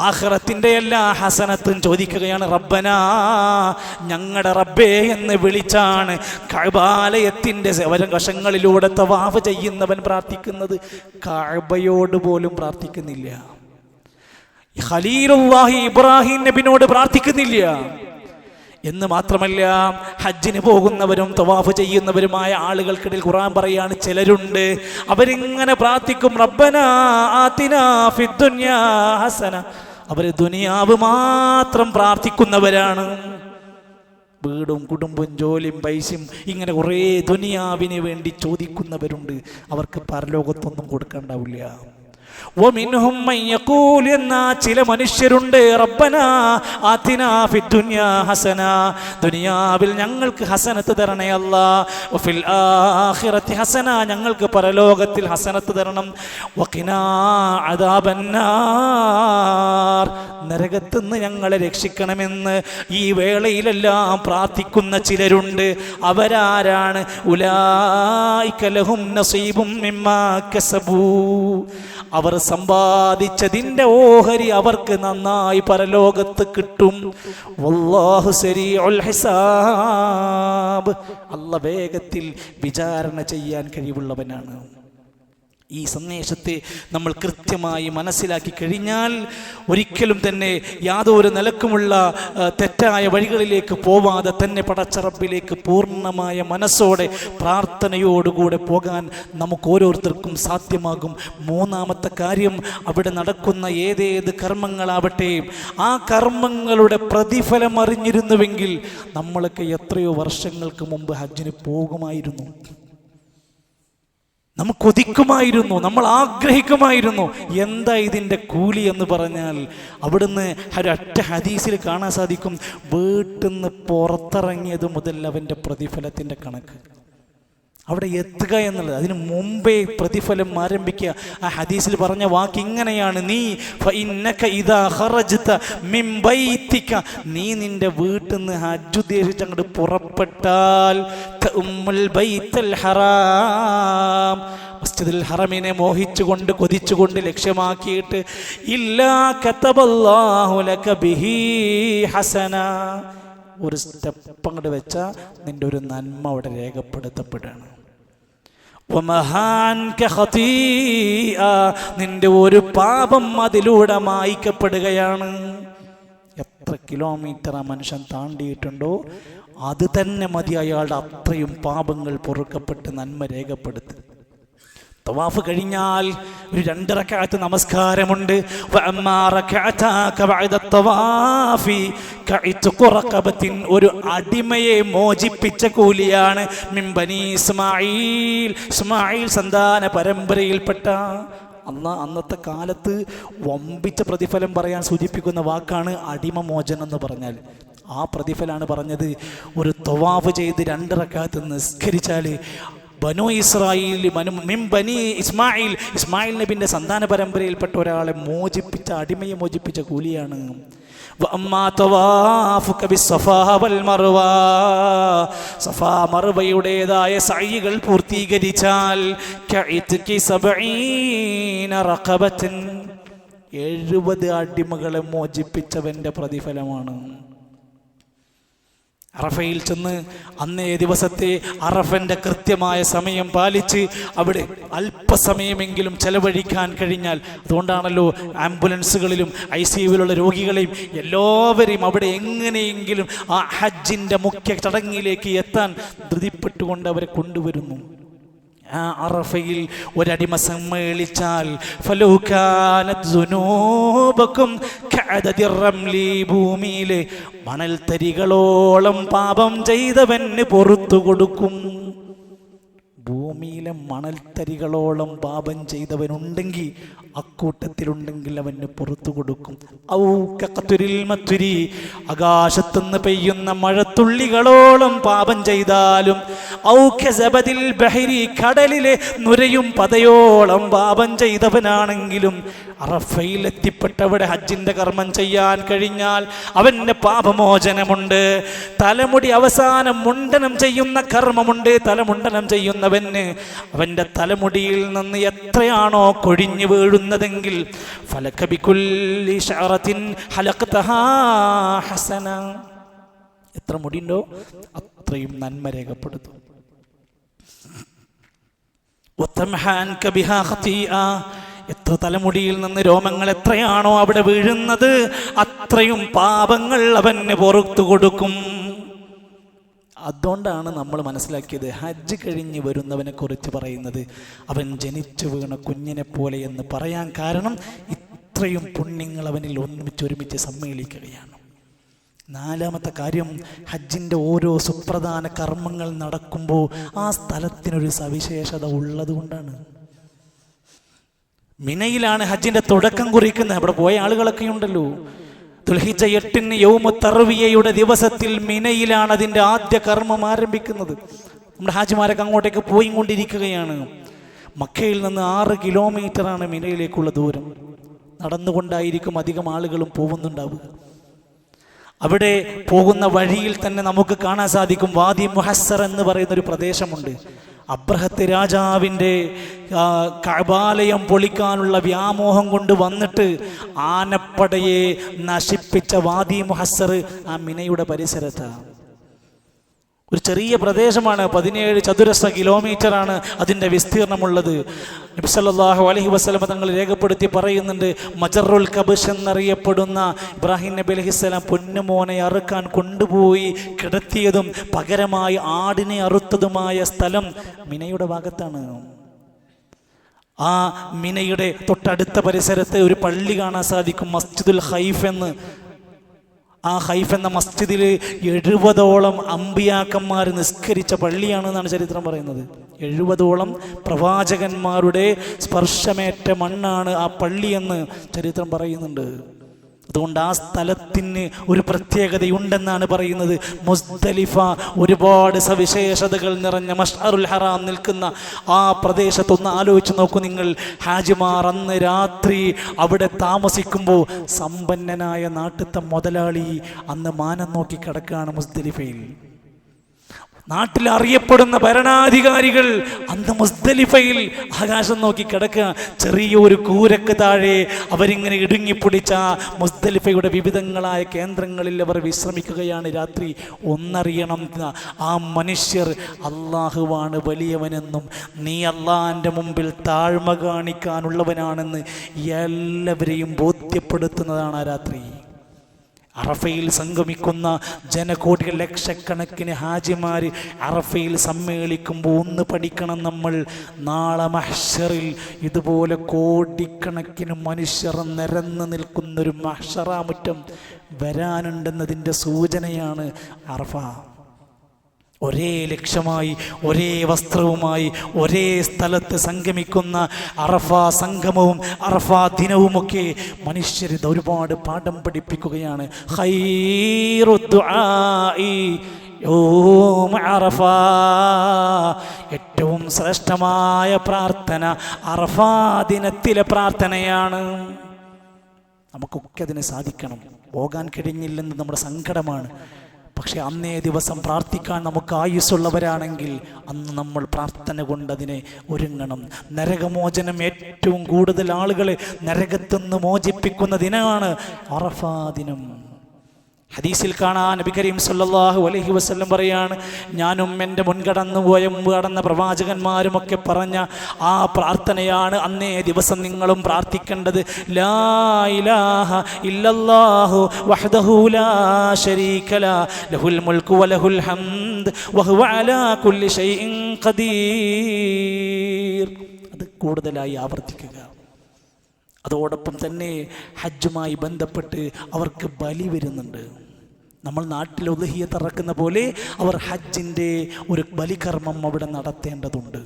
ആഖിറത്തിന്റെ എല്ലാ ഹസനത്തും ചോദിക്കുകയാണ്. റബ്ബനാ, ഞങ്ങളുടെ റബ്ബേ എന്ന് വിളിച്ചാണ് കഅബാലയത്തിന്റെ വശങ്ങളിലൂടെ തവാഫ് ചെയ്യുന്നവൻ പ്രാർത്ഥിക്കുന്നത്. കഅബയോട് പോലും പ്രാർത്ഥിക്കുന്നില്ല, ഖലീലുല്ലാഹി ഇബ്രാഹിം നബിയോട് പ്രാർത്ഥിക്കുന്നില്ല എന്ന് മാത്രമല്ല, ഹജ്ജിന് പോകുന്നവരും തവാഫ് ചെയ്യുന്നവരുമായ ആളുകൾക്കിടയിൽ ഖുർആൻ പറയാണ്, ചിലരുണ്ട് അവരിങ്ങനെ പ്രാർത്ഥിക്കും റബ്ബനാ ആതിനാ ഫിദ്ദുനിയാ ഹസന. അവര് ദുനിയാവ് മാത്രം പ്രാർത്ഥിക്കുന്നവരാണ്. വീടും കുടുംബവും ജോലിയും പൈസയും ഇങ്ങനെ കുറേ ദുനിയാവിന് വേണ്ടി ചോദിക്കുന്നവരുണ്ട്. അവർക്ക് പരലോകത്തൊന്നും കൊടുക്കണ്ടാവില്ല. വമിൻഹും മൻ യഖൂൽ, എന്നാ ചില മനുഷ്യരുണ്ട് റബ്ബനാ ആതിനാ ഫിദ്ദുനിയാ ഹസന, ദുനിയാവിൽ ഞങ്ങൾക്ക് ഹസനത്ത് തരണേ അല്ലാ, വഫിൽ ആഖിറതി ഹസന, ഞങ്ങൾക്ക് പരലോകത്തിൽ ഹസനത്ത് തരണം, വഖിനാ അദാബന്നാർ, നരകത്തിൽ നിന്ന് ഞങ്ങളെ രക്ഷിക്കണമെന്ന് ഈ വേളയിലെല്ലാം പ്രാർത്ഥിക്കുന്ന ചിലരുണ്ട്. അവരാരാണ്? ഉലൈക ലഹും നസീബും മിമ്മാ കസബൂ, അവർ സമ്പാദിച്ചതിൻ്റെ ഓഹരി അവർക്ക് നന്നായി പരലോകത്ത് കിട്ടും. വല്ലാഹു സരീഉൽ ഹിസാബ്, അല്ലാഹ് വേഗത്തിൽ വിചാരണ ചെയ്യാൻ കഴിവുള്ളവനാണ്. ഈ സന്ദേശത്തെ നമ്മൾ കൃത്യമായി മനസ്സിലാക്കി കഴിഞ്ഞാൽ ഒരിക്കലും തന്നെ യാതൊരു നിലക്കുമുള്ള തെറ്റായ വഴികളിലേക്ക് പോവാതെ തന്നെ പടച്ച റബ്ബിലേക്ക് പൂർണ്ണമായ മനസ്സോടെ പ്രാർത്ഥനയോടുകൂടെ പോകാൻ നമുക്ക് ഓരോരുത്തർക്കും സാധ്യമാകും. മൂന്നാമത്തെ കാര്യം, അവിടെ നടക്കുന്ന ഏതേത് കർമ്മങ്ങളാവട്ടെ, ആ കർമ്മങ്ങളുടെ പ്രതിഫലം അറിഞ്ഞിരുന്നുവെങ്കിൽ നമ്മളൊക്കെ എത്രയോ വർഷങ്ങൾക്ക് മുമ്പ് ഹജ്ജിന് പോകുമായിരുന്നു. നമുക്ക് കൊതിക്കുമായിരുന്നു, നമ്മൾ ആഗ്രഹിക്കുമായിരുന്നു. എന്താ ഇതിൻ്റെ കൂലി എന്ന് പറഞ്ഞാൽ, അവിടുന്ന് ഒരൊറ്റ ഹദീസിൽ കാണാൻ സാധിക്കും, വീട്ടിൽ നിന്ന് പുറത്തിറങ്ങിയത് മുതൽ അവൻ്റെ പ്രതിഫലത്തിൻ്റെ കണക്ക്. അവിടെ എത്തുക എന്നുള്ളത്, അതിന് മുമ്പേ പ്രതിഫലം ആരംഭിക്കുക. ആ ഹദീസിൽ പറഞ്ഞ വാക്ക് ഇങ്ങനെയാണ്, നീ നീ നിന്റെ വീട്ടിൽ നിന്ന് ഹജ്ജ് ഉദ്ദേശിച്ച് അങ്ങോട്ട് പുറപ്പെട്ടാൽ മസ്ജിദുൽ ഹറമിനെ മോഹിച്ചുകൊണ്ട് കൊതിച്ചുകൊണ്ട് ലക്ഷ്യമാക്കിയിട്ട് ഇല്ലാ കതബല്ലാഹു ലക ബിഹി ഹസന, ഒരു സ്റ്റെപ്പ് അങ്ങോട്ട് വെച്ചാൽ നിന്റെ ഒരു നന്മ അവിടെ രേഖപ്പെടുത്തപ്പെടുകയാണ്. നിന്റെ ഒരു പാപം അതിലൂടെ മായ്ക്കപ്പെടുകയാണ്. എത്ര കിലോമീറ്റർ ആ മനുഷ്യൻ താണ്ടിയിട്ടുണ്ടോ അത് തന്നെ മതി അയാളുടെ അത്രയും പാപങ്ങൾ പൊറുക്കപ്പെട്ട് നന്മ രേഖപ്പെടുത്തി. തവാഫ് കഴിഞ്ഞാൽ ഒരു 2 റക്അത്ത് നമസ്കാരമുണ്ട്. ഒരു അടിമയെ മോചിപ്പിച്ച കൂലിയാണ്. മിൻ ബനി ഇസ്മായിൽ, ഇസ്മായിൽ സന്താന പരമ്പരയിൽപ്പെട്ട. അന്നത്തെ കാലത്ത് വമ്പിച്ച പ്രതിഫലം പറയാൻ സൂചിപ്പിക്കുന്ന വാക്കാണ് അടിമ മോചനം എന്ന് പറഞ്ഞാൽ. ആ പ്രതിഫലമാണ് പറഞ്ഞത്. ഒരു തവാഫ് ചെയ്ത് 2 റക്അത്ത് നിസ്കരിച്ചാൽ ബനു ഇസ്രായേൽ ഇസ്മായിൽ നബിന്റെ സന്താന പരമ്പരയിൽപ്പെട്ട ഒരാളെ മോചിപ്പിച്ച, അടിമയെ മോചിപ്പിച്ച കൂലിയാണ്. സഫാ മർവയുടേതായ സഅയികൾ പൂർത്തീകരിച്ചാൽ 70 അടിമകളെ മോചിപ്പിച്ചവന്റെ പ്രതിഫലമാണ്. അറഫയിൽ ചെന്ന് അന്നേ ദിവസത്തെ അറഫന്റെ കൃത്യമായ സമയം പാലിച്ച് അവിടെ അല്പസമയമെങ്കിലും ചെലവഴിക്കാൻ കഴിഞ്ഞാൽ, അതുകൊണ്ടാണല്ലോ ആംബുലൻസുകളിലും ICUവിലുള്ള രോഗികളെയും എല്ലാവരെയും അവിടെ എങ്ങനെയെങ്കിലും ആ ഹജ്ജിന്റെ മുഖ്യ ചടങ്ങിലേക്ക് എത്താൻ ധൃതിപ്പെട്ടുകൊണ്ട് അവരെ കൊണ്ടുവരുന്നു. ആ അറഫയിൽ ഒരടിമ സമ്മേളിച്ചാൽ ഭൂമിയിലെ മണൽത്തരികളോളം പാപം ചെയ്തവന് പുറത്തു കൊടുക്കും. ഭൂമിയിലെ മണൽത്തരികളോളം പാപം ചെയ്തവനുണ്ടെങ്കിൽ, അക്കൂട്ടത്തിലുണ്ടെങ്കിൽ അവന് പുറത്തു കൊടുക്കും. ആകാശത്തുനിന്ന് പെയ്യുന്ന മഴത്തുള്ളികളോളം പാപം ചെയ്താലും, കടലിലെ നുരയും പതയോളം പാപം ചെയ്തവനാണെങ്കിലും, അറഫയിൽ എത്തിപ്പെട്ടവിടെ ഹജ്ജിന്റെ കർമ്മം ചെയ്യാൻ കഴിഞ്ഞാൽ അവന് പാപമോചനമുണ്ട്. തലമുടി അവസാനം മുണ്ടനം ചെയ്യുന്ന കർമ്മമുണ്ട്. തലമുണ്ടനം ചെയ്യുന്നവന് അവന്റെ തലമുടിയിൽ നിന്ന് എത്രയാണോ കൊഴിഞ്ഞു വീഴുന്നതെങ്കിൽ, ഫലകബികുല്ലി ശഅറത്തിൻ ഹലഖതഹാ ഹസന, എത്ര മുടിയുണ്ടോ അത്രയും നന്മ രേഖപ്പെടുത്തും. വതംഹാൻ കബിഹാ ഖതീഅ, എത്ര തലമുടിയിൽ നിന്ന് രോമങ്ങൾ എത്രയാണോ അവിടെ വീഴുന്നത് അത്രയും പാപങ്ങൾ അവന് പുറത്തു കൊടുക്കും. അതുകൊണ്ടാണ് നമ്മൾ മനസ്സിലാക്കിയത് ഹജ്ജ് കഴിഞ്ഞ് വരുന്നവനെ കുറിച്ച് പറയുന്നത് അവൻ ജനിച്ചു വീണ കുഞ്ഞിനെ പോലെ എന്ന് പറയാൻ കാരണം ഇത്രയും പുണ്യങ്ങൾ അവനിൽ ഒരുമിച്ച് സമ്മേളിക്കുകയാണ്. നാലാമത്തെ കാര്യം, ഹജ്ജിൻ്റെ ഓരോ സുപ്രധാന കർമ്മങ്ങൾ നടക്കുമ്പോൾ ആ സ്ഥലത്തിനൊരു സവിശേഷത ഉള്ളത് കൊണ്ടാണ്. മിനയിലാണ് ഹജ്ജിന്റെ തുടക്കം കുറിക്കുന്നത്. അവിടെ പോയ ആളുകളൊക്കെ ഉണ്ടല്ലോ. ദുൽഹിജ്ജ 8 യൗമു തർവിയയുടെ ദിവസത്തിൽ മിനയിലാണ് അതിൻ്റെ ആദ്യ കർമ്മം ആരംഭിക്കുന്നത്. നമ്മുടെ ഹാജിമാരൊക്കെ അങ്ങോട്ടേക്ക് പോയി കൊണ്ടിരിക്കുകയാണ്. മക്കയിൽ നിന്ന് 6 കിലോമീറ്ററാണ് മിനയിലേക്കുള്ള ദൂരം. നടന്നുകൊണ്ടായിരിക്കും അധികം ആളുകളും പോകുന്നുണ്ടാവുക. അവിടെ പോകുന്ന വഴിയിൽ തന്നെ നമുക്ക് കാണാൻ സാധിക്കും വാദി മുഹസ്സർ എന്ന് പറയുന്ന ഒരു പ്രദേശമുണ്ട്. അബ്രഹത്ത് രാജാവിൻ്റെ കഅബാലയം പൊളിക്കാനുള്ള വ്യാമോഹം കൊണ്ട് വന്നിട്ട് ആനപ്പടയെ നശിപ്പിച്ച വാദി മുഹസ്സർ ആ മിനയുടെ പരിസരത്താണ്. ഒരു ചെറിയ പ്രദേശമാണ്, 17 ചതുരശ്ര കിലോമീറ്ററാണ് അതിൻ്റെ വിസ്തീർണമുള്ളത്. നബി സല്ലല്ലാഹു അലൈഹി വസല്ലം തങ്ങൾ രേഖപ്പെടുത്തി പറയുന്നുണ്ട്, മജറുൽ കബ്ഷ് എന്നറിയപ്പെടുന്ന ഇബ്രാഹിം നബി അലൈഹിസ്സലാം പൊന്നുമോനെ അറുക്കാൻ കൊണ്ടുപോയി കിടത്തിയതും പകരമായി ആടിനെ അറുത്തതുമായ സ്ഥലം മിനയുടെ ഭാഗത്താണ്. ആ മിനയുടെ തൊട്ടടുത്ത പരിസരത്ത് ഒരു പള്ളി കാണാൻ സാധിക്കും, മസ്ജിദുൽ ഹൈഫ് എന്ന്. ആ ഹൈഫ് എന്ന മസ്ജിദിൽ 70ഓളം അമ്പിയാക്കന്മാർ നിസ്കരിച്ച പള്ളിയാണെന്നാണ് ചരിത്രം പറയുന്നത്. 70ഓളം പ്രവാചകന്മാരുടെ സ്പർശമേറ്റ മണ്ണാണ് ആ പള്ളിയെന്ന് ചരിത്രം പറയുന്നുണ്ട്. അതുകൊണ്ട് ആ സ്ഥലത്തിന് ഒരു പ്രത്യേകതയുണ്ടെന്നാണ് പറയുന്നത്. മുസ്ദലിഫ ഒരുപാട് സവിശേഷതകൾ നിറഞ്ഞ മഷ്അറുൽ ഹറാം നിൽക്കുന്ന ആ പ്രദേശത്തൊന്ന് ആലോചിച്ച് നോക്കൂ നിങ്ങൾ. ഹാജിമാർ അന്ന് രാത്രി അവിടെ താമസിക്കുമ്പോൾ സമ്പന്നനായ നാട്ടിലത്തെ മുതലാളി അന്ന് മാനം നോക്കി കിടക്കുകയാണ് മുസ്ദലിഫയിൽ. നാട്ടിൽ അറിയപ്പെടുന്ന ഭരണാധികാരികൾ അന്ന് മുസ്ദലിഫയിൽ ആകാശം നോക്കി കിടക്കുക. ചെറിയൊരു കൂരക്ക് താഴെ അവരിങ്ങനെ ഇടുങ്ങിപ്പിടിച്ച മുസ്ദലിഫയുടെ വിവിധങ്ങളായ കേന്ദ്രങ്ങളിൽ അവർ വിശ്രമിക്കുകയാണ് രാത്രി. ഒന്നറിയണം, ആ മനുഷ്യർ അള്ളാഹുവാണ് വലിയവനെന്നും നീ അള്ളാഹിൻ്റെ മുമ്പിൽ താഴ്മ കാണിക്കാനുള്ളവനാണെന്ന് എല്ലാവരെയും ബോധ്യപ്പെടുത്തുന്നതാണ് ആ രാത്രി. അറഫയിൽ സംഗമിക്കുന്ന ജനകോടികൾ, ലക്ഷക്കണക്കിന് ഹാജിമാർ അറഫയിൽ സമ്മേളിക്കുമ്പോൾ ഒന്ന് പഠിക്കണം നമ്മൾ. നാളെ മഹ്ശറിൽ ഇതുപോലെ കോടിക്കണക്കിന് മനുഷ്യർ നിരന്ന് നിൽക്കുന്നൊരു മഹ്ശറാമുറ്റം വരാനുണ്ടെന്നതിൻ്റെ സൂചനയാണ് അറഫ. ഒരേ ലക്ഷ്യമായി, ഒരേ വസ്ത്രവുമായി, ഒരേ സ്ഥലത്ത് സംഗമിക്കുന്ന അറഫ സംഗമവും അറഫ ദിനവുമൊക്കെ മനുഷ്യർ ഒരുപാട് പാഠം പഠിപ്പിക്കുകയാണ്. ഖൈറു ദുആഇ യൗമ അറഫ, ഏറ്റവും ശ്രേഷ്ഠമായ പ്രാർത്ഥന അറഫ ദിനത്തിലെ പ്രാർത്ഥനയാണ്. നമുക്കൊക്കെ അതിന് സാധിക്കണം. പോകാൻ കഴിഞ്ഞില്ലെന്ന് നമ്മുടെ സങ്കടമാണ്. പക്ഷെ അന്നേ ദിവസം പ്രാർത്ഥിക്കാൻ നമുക്ക് ആയുസ്സുള്ളവരാണെങ്കിൽ അന്ന് നമ്മൾ പ്രാർത്ഥന കൊണ്ട് അതിനെ ഒരുങ്ങണം. നരകമോചനം ഏറ്റവും കൂടുതൽ ആളുകളെ നരകത്തുനിന്ന് മോചിപ്പിക്കുന്ന ദിനമാണ് അറഫാ ദിനം. ഹദീസിൽ കാണാൻ നബി കരീം സല്ലല്ലാഹു അലൈഹി വസല്ലം പറയാണ്, ഞാനും എൻ്റെ മുൻകടന്ന പ്രവാചകന്മാരുമൊക്കെ പറഞ്ഞ ആ പ്രാർത്ഥനയാണ് അന്നേ ദിവസം നിങ്ങളും പ്രാർത്ഥിക്കേണ്ടത്. ലാ ഇലാഹ ഇല്ലല്ലാഹു വഹ്ദഹു ലാ ശരീക ലാ ലഹുൽ മുൽക്കു വലഹുൽ ഹംദ് വഹുവ അലാ കുല്ലി ഷൈഇൻ ഖദീർ. അത് കൂടുതലായി ആവർത്തിക്കുക. അതോടൊപ്പം തന്നെ ഹജ്ജുമായി ബന്ധപ്പെട്ട് അവർക്ക് ബലി വരുന്നുണ്ട്. നമ്മൾ നാട്ടിൽ ഉദ്ഹിയ്യത്ത് ഇറക്കുന്ന പോലെ അവർ ഹജ്ജിൻ്റെ ഒരു ബലികർമ്മം അവിടെ നടത്തേണ്ടതുണ്ട്.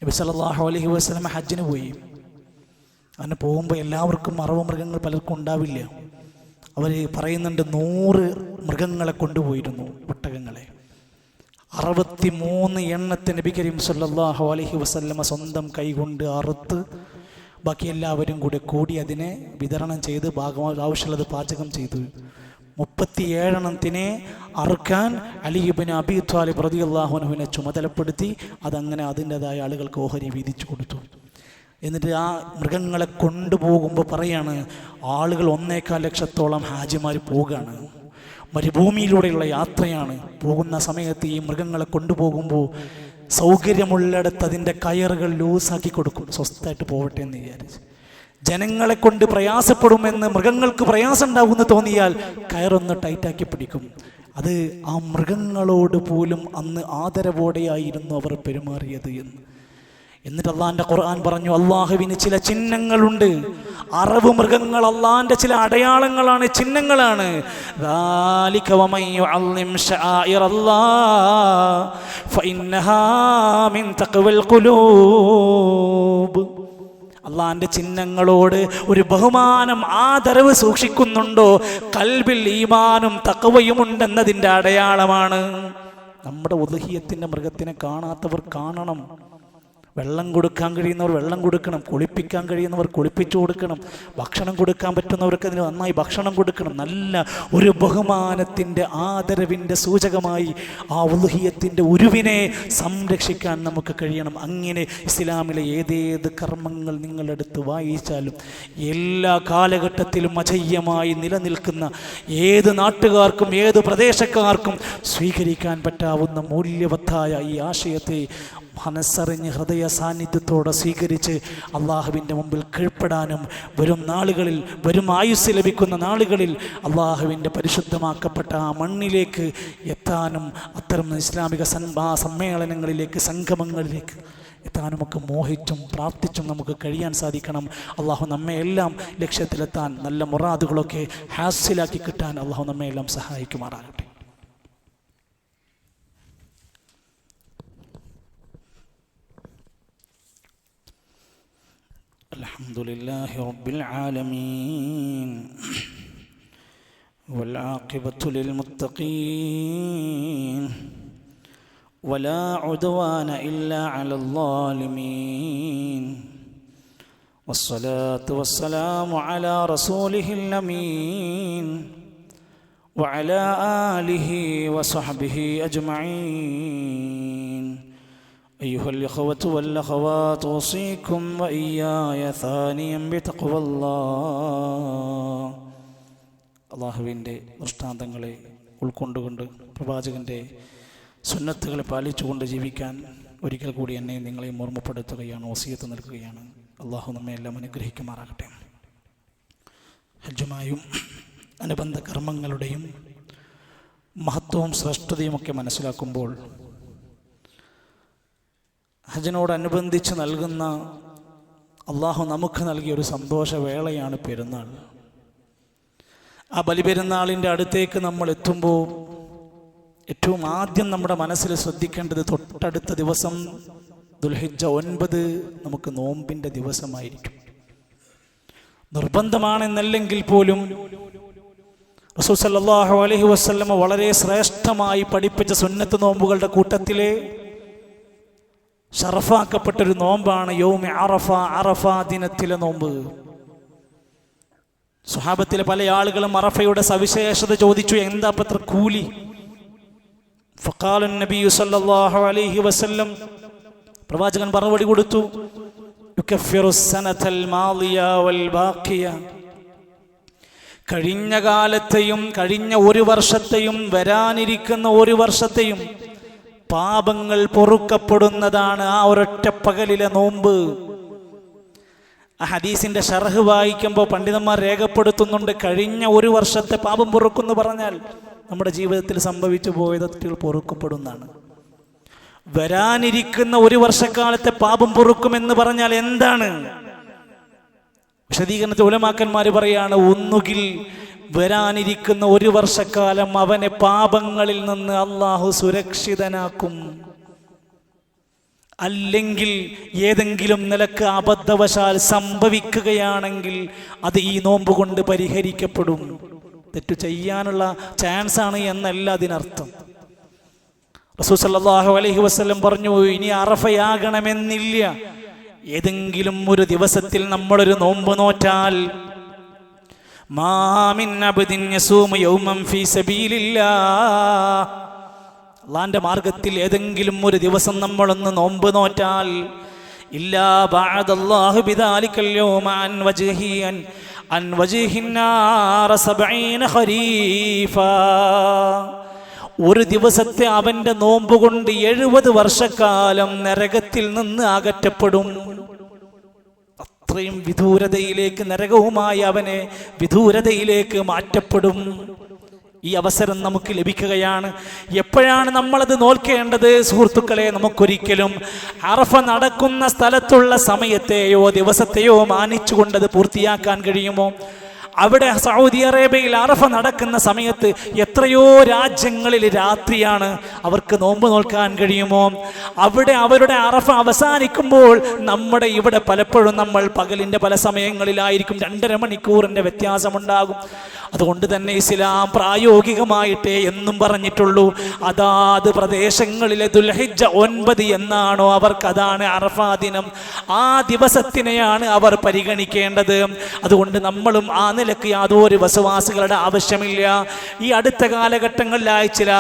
നബി സല്ലല്ലാഹു അലൈഹി വസല്ലം ഹജ്ജിന് പോയി. അങ്ങനെ പോകുമ്പോൾ എല്ലാവർക്കും അറവ് മൃഗങ്ങൾ പലർക്കും ഉണ്ടാവില്ല. അവർ പറയുന്നുണ്ട് 100 മൃഗങ്ങളെ കൊണ്ടുപോയിരുന്നു, ഒട്ടകങ്ങളെ. 63 എണ്ണത്തെ നബി കരീം സല്ലല്ലാഹു അലൈഹി വസല്ലം സ്വന്തം കൈകൊണ്ട് അറുത്ത് ബാക്കി എല്ലാവരും കൂടി അതിനെ വിതരണം ചെയ്ത് ആവശ്യമുള്ളത് പാചകം ചെയ്തു. 37 എണ്ണത്തിനെ അറുക്കാൻ അലി ഇബ്നു അബീ ത്വാലിബ് റളിയല്ലാഹു അൻഹുവിനെ ചുമതലപ്പെടുത്തി. അതങ്ങനെ അതിൻ്റെതായ ആളുകൾക്ക് ഓഹരി വീതിച്ചു കൊടുത്തു. എന്നിട്ട് ആ മൃഗങ്ങളെ കൊണ്ടുപോകുമ്പോൾ പറയാണ്, ആളുകൾ 1.25 ലക്ഷത്തോളം ഹാജിമാർ പോവുകയാണ്. മരുഭൂമിയിലൂടെയുള്ള യാത്രയാണ്. പോകുന്ന സമയത്ത് ഈ മൃഗങ്ങളെ കൊണ്ടുപോകുമ്പോൾ സൗകര്യമുള്ളിടത്ത് അതിൻ്റെ കയറുകൾ ലൂസാക്കി കൊടുക്കും, സ്വസ്ഥമായിട്ട് പോവട്ടെ എന്ന് വിചാരിച്ച്. ജനങ്ങളെ കൊണ്ട് പ്രയാസപ്പെടുമെന്ന്, മൃഗങ്ങൾക്ക് പ്രയാസം ഉണ്ടാകുമെന്ന് തോന്നിയാൽ കയറൊന്ന് ടൈറ്റാക്കി പിടിക്കും. അത് ആ മൃഗങ്ങളോട് പോലും അന്ന് ആദരവോടെയായിരുന്നു അവർ പെരുമാറിയത് എന്ന്. എന്നിട്ട് അള്ളാഹിന്റെ ഖുർആൻ പറഞ്ഞു, അള്ളാഹുവിന് ചില ചിഹ്നങ്ങളുണ്ട്. അറവ് മൃഗങ്ങൾ അള്ളാഹിന്റെ ചില അടയാളങ്ങളാണ്, ചിഹ്നങ്ങളാണ്. അള്ളാഹിന്റെ ചിഹ്നങ്ങളോട് ഒരു ബഹുമാനം, ആദരവ് സൂക്ഷിക്കുന്നുണ്ടോ, കൽബിൽ ഈമാനും തഖ്വയും ഉണ്ടെന്നതിൻ്റെ അടയാളമാണ്. നമ്മുടെ ഉദ്ഹിയ്യത്തിന്റെ മൃഗത്തിനെ കാണാത്തവർ കാണണം. വെള്ളം കൊടുക്കാൻ കഴിയുന്നവർ വെള്ളം കൊടുക്കണം, കുളിപ്പിക്കാൻ കഴിയുന്നവർ കുളിപ്പിച്ചു കൊടുക്കണം, ഭക്ഷണം കൊടുക്കാൻ പറ്റുന്നവർക്ക് അതിന് നന്നായി ഭക്ഷണം കൊടുക്കണം. നല്ല ഒരു ബഹുമാനത്തിൻ്റെ, ആദരവിൻ്റെ സൂചകമായി ആ ഉദ്ഹിയ്യത്തിൻ്റെ ഉരുവിനെ സംരക്ഷിക്കാൻ നമുക്ക് കഴിയണം. അങ്ങനെ ഇസ്ലാമിലെ ഏതേത് കർമ്മങ്ങൾ നിങ്ങളെടുത്ത് വായിച്ചാലും എല്ലാ കാലഘട്ടത്തിലും അജയ്യമായി നിലനിൽക്കുന്ന, ഏത് നാട്ടുകാർക്കും ഏത് പ്രദേശക്കാർക്കും സ്വീകരിക്കാൻ പറ്റാവുന്ന മൂല്യവത്തായ ഈ ആശയത്തെ മനസ്സറിഞ്ഞ് ഹൃദയ സാന്നിധ്യത്തോടെ സ്വീകരിച്ച് അള്ളാഹുവിൻ്റെ മുമ്പിൽ കീഴ്പ്പെടാനും വരും നാളുകളിൽ, വരും ആയുസ് ലഭിക്കുന്ന നാളുകളിൽ അള്ളാഹുവിൻ്റെ പരിശുദ്ധമാക്കപ്പെട്ട ആ മണ്ണിലേക്ക് എത്താനും അത്തരം ഇസ്ലാമിക സമ്മേളനങ്ങളിലേക്ക്, സംഗമങ്ങളിലേക്ക് എത്താനുമൊക്കെ മോഹിച്ചും പ്രാർത്ഥിച്ചും നമുക്ക് കഴിയാൻ സാധിക്കണം. അള്ളാഹു നമ്മെ എല്ലാം ലക്ഷ്യത്തിലെത്താൻ, നല്ല മുറാദുകളൊക്കെ ഹാസിലാക്കി കിട്ടാൻ അള്ളാഹു നമ്മെ എല്ലാം സഹായിക്കുമാറാകട്ടെ. അൽഹംദുലില്ലാഹി റബ്ബിൽ ആലമീൻ വൽ ആഖിബത്തു ലിൽ മുത്തഖീൻ വലാ ഉദ്വാന ഇല്ലാ അലൽ ളാലിമീൻ വസ്സലാത്തു വസ്സലാമു അലാ റസൂലിഹിൽ അമീൻ വഅലാ ആലിഹി വസഹ്ബിഹി അജ്മഈൻ. أيها الإخوة والأخوات أوصيكم وإياي ثانيا بتقوى الله. അള്ളാഹുവിൻ്റെ ദൃഷ്ടാന്തങ്ങളെ ഉൾക്കൊണ്ടുകൊണ്ട് പ്രവാചകൻ്റെ സുന്നത്തുകളെ പാലിച്ചുകൊണ്ട് ജീവിക്കാൻ ഒരിക്കൽ കൂടി എന്നെ നിങ്ങളെയും ഓർമ്മപ്പെടുത്തുകയാണ്, വസിയത്ത് നൽകുകയാണ്. അള്ളാഹു നമ്മെ എല്ലാം അനുഗ്രഹിക്കുമാറാകട്ടെ. ഹജ്ജുമായും അനുബന്ധ കർമ്മങ്ങളുടെയും മഹത്വവും ശ്രേഷ്ഠതയുമൊക്കെ മനസ്സിലാക്കുമ്പോൾ ഹജ്ജിനോടനുബന്ധിച്ച് നൽകുന്ന, അള്ളാഹു നമുക്ക് നൽകിയ ഒരു സന്തോഷവേളയാണ് പെരുന്നാൾ. ആ ബലിപെരുന്നാളിൻ്റെ അടുത്തേക്ക് നമ്മൾ എത്തുമ്പോൾ ഏറ്റവും ആദ്യം നമ്മുടെ മനസ്സിൽ ശ്രദ്ധിക്കേണ്ടത്, തൊട്ടടുത്ത ദിവസം ദുൽഹിജ്ജ 9 നമുക്ക് നോമ്പിൻ്റെ ദിവസമായിരിക്കും. നിർബന്ധമാണെന്നല്ലെങ്കിൽ പോലും റസൂൽ സല്ലല്ലാഹു അലൈഹി വസല്ലം വളരെ ശ്രേഷ്ഠമായി പഠിപ്പിച്ച സുന്നത്ത് നോമ്പുകളുടെ കൂട്ടത്തിലെ ഷറഫാക്കപ്പെട്ടൊരു നോമ്പാണ് യൗമ അറഫ, അറഫ ദിനത്തിലെ നോമ്പ്. സ്വഹാബത്തിലെ പല ആളുകളും അറഫയുടെ സവിശേഷത ചോദിച്ചു, എന്താ പത്ര കൂലി? ഫഖാല നബി സല്ലല്ലാഹു അലൈഹി വസല്ലം, പ്രവാചകൻ മറുപടി കൊടുത്തു, യുകഫിറു സനതൽ മാളിയ വൽ ബാഖിയ കഴിഞ്ഞ കാലത്തെയും കഴിഞ്ഞ ഒരു വർഷത്തെയും വരാനിരിക്കുന്ന ഒരു വർഷത്തെയും പാപങ്ങൾ പൊറുക്കപ്പെടുന്നതാണ് ആ ഒരൊറ്റ പകലിലെ നോമ്പ്. ആ ഹദീസിന്റെ ഷർഹ് വായിക്കുമ്പോൾ പണ്ഡിതന്മാർ രേഖപ്പെടുത്തുന്നുണ്ട്, കഴിഞ്ഞ ഒരു വർഷത്തെ പാപം പൊറുക്കുന്നു പറഞ്ഞാൽ നമ്മുടെ ജീവിതത്തിൽ സംഭവിച്ചു പോയ തെറ്റുകൾ പൊറുക്കപ്പെടുന്നതാണ്. വരാനിരിക്കുന്ന ഒരു വർഷക്കാലത്തെ പാപം പൊറുക്കുമെന്ന് പറഞ്ഞാൽ എന്താണ്? വിശദീകരണത്തിൽ ഉലമാക്കന്മാർ പറയാണ്, ഒന്നുകിൽ വരാനിരിക്കുന്ന ഒരു വർഷക്കാലം അവനെ പാപങ്ങളിൽ നിന്ന് അള്ളാഹു സുരക്ഷിതനാക്കും, അല്ലെങ്കിൽ ഏതെങ്കിലും നിലക്ക് അബദ്ധവശാൽ സംഭവിക്കുകയാണെങ്കിൽ അത് ഈ നോമ്പ് കൊണ്ട് പരിഹരിക്കപ്പെടും. തെറ്റു ചെയ്യാനുള്ള ചാൻസാണ് എന്നല്ല അതിനർത്ഥം. റസൂൽ സല്ലല്ലാഹു അലൈഹി വസല്ലം പറഞ്ഞു, ഇനി അറഫയാകണമെന്നില്ല, ഏതെങ്കിലും ഒരു ദിവസത്തിൽ നമ്മളൊരു നോമ്പ് നോറ്റാൽ, മാ മിൻ അബ്ദിൻ യസൂമു യൗമൻ ഫീ സബീലില്ലാഹ്, അല്ലാഹുവിന്റെ മാർഗത്തിൽ ഏതെങ്കിലും ഒരു ദിവസം നമ്മളൊന്ന് നോമ്പ് നോറ്റാൽ, ഇല്ലാ ബഅദല്ലാഹു ബിദാലികൽ യൗമ അൻ വജ്ഹിന്നാർ 70 ഖരീഫാ, ഒരു ദിവസത്തെ അവന്റെ നോമ്പ് കൊണ്ട് 70 വർഷക്കാലം നരകത്തിൽ നിന്ന് അകറ്റപ്പെടും. അത്രയും വിദൂരതയിലേക്ക്, നരകവുമായി അവനെ വിദൂരതയിലേക്ക് മാറ്റപ്പെടും. ഈ അവസരം നമുക്ക് ലഭിക്കുകയാണ്. എപ്പോഴാണ് നമ്മളത് നോൽക്കേണ്ടത് സുഹൃത്തുക്കളെ? നമുക്കൊരിക്കലും അറഫ നടക്കുന്ന സ്ഥലത്തുള്ള സമയത്തെയോ ദിവസത്തെയോ മാനിച്ചുകൊണ്ടത് പൂർത്തിയാക്കാൻ കഴിയുമോ? അവിടെ സൗദി അറേബ്യയിൽ അറഫ നടക്കുന്ന സമയത്ത് എത്രയോ രാജ്യങ്ങളിൽ രാത്രിയാണ്, അവർക്ക് നോമ്പ് നോൽക്കാൻ കഴിയുമോ? അവിടെ അവരുടെ അറഫ അവസാനിക്കുമ്പോൾ നമ്മുടെ ഇവിടെ പലപ്പോഴും നമ്മൾ പകലിൻ്റെ പല സമയങ്ങളിലായിരിക്കും, 2.5 മണിക്കൂറിൻ്റെ വ്യത്യാസമുണ്ടാകും. അതുകൊണ്ട് തന്നെ ഇസ്ലാം പ്രായോഗികമായിട്ടേ എന്നും പറഞ്ഞിട്ടുള്ളൂ, അതാത് പ്രദേശങ്ങളിലെ ദുൽഹിജ്ജ 9 എന്നാണോ അവർക്കതാണ് അറഫാ ദിനം, ആ ദിവസത്തിനെയാണ് അവർ പരിഗണിക്കേണ്ടത്. അതുകൊണ്ട് നമ്മളും ആ നിലക്ക് യാതൊരു വസവാസികളുടെ ആവശ്യമില്ല. ഈ അടുത്ത കാലഘട്ടങ്ങളിലായി ചില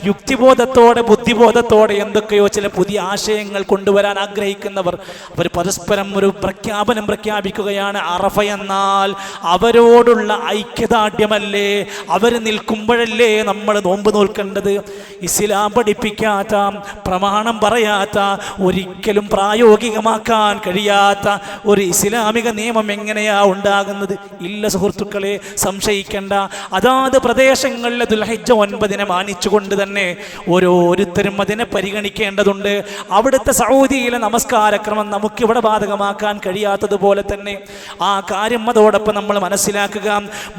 യുക്തിബോധത്തോടെ ബുദ്ധിബോധത്തോടെ എന്തൊക്കെയോ ചില പുതിയ ആശയങ്ങൾ കൊണ്ടുവരാൻ ആഗ്രഹിക്കുന്നവർ അവർ പരസ്പരം ഒരു പ്രഖ്യാപനം പ്രഖ്യാപിക്കുകയാണ്, അറഫ എന്നാൽ അവരോടുള്ള ഐക്യദാർഢ്യമല്ലേ, അവർ നിൽക്കുമ്പോഴല്ലേ നമ്മൾ നോമ്പ് നോൽക്കേണ്ടത്. ഇസ്ലാം പഠിപ്പിക്കാത്ത, പ്രമാണം പറയാത്ത, ഒരിക്കലും പ്രായോഗികമാക്കാൻ കഴിയാത്ത ഒരു ഇസ്ലാമിക നിയമം എങ്ങനെയാ ഉണ്ടാകുന്നത്? ഇല്ല സുഹൃത്തുക്കളെ, സംശയിക്കേണ്ട. അതാത് പ്രദേശങ്ങളിലെ ദുൽഹിജ്ജ 9 മാനിച്ചുകൊണ്ട് തന്നെ ഓരോരുത്തരും അതിനെ പരിഗണിക്കേണ്ടതുണ്ട്. അവിടുത്തെ സൗദിയിലെ നമസ്കാരക്രമം നമുക്കിവിടെ ബാധകമാക്കാൻ കഴിയാത്തതുപോലെ തന്നെ ആ കാര്യം അതോടൊപ്പം നമ്മൾ മനസ്സിലാക്കുക.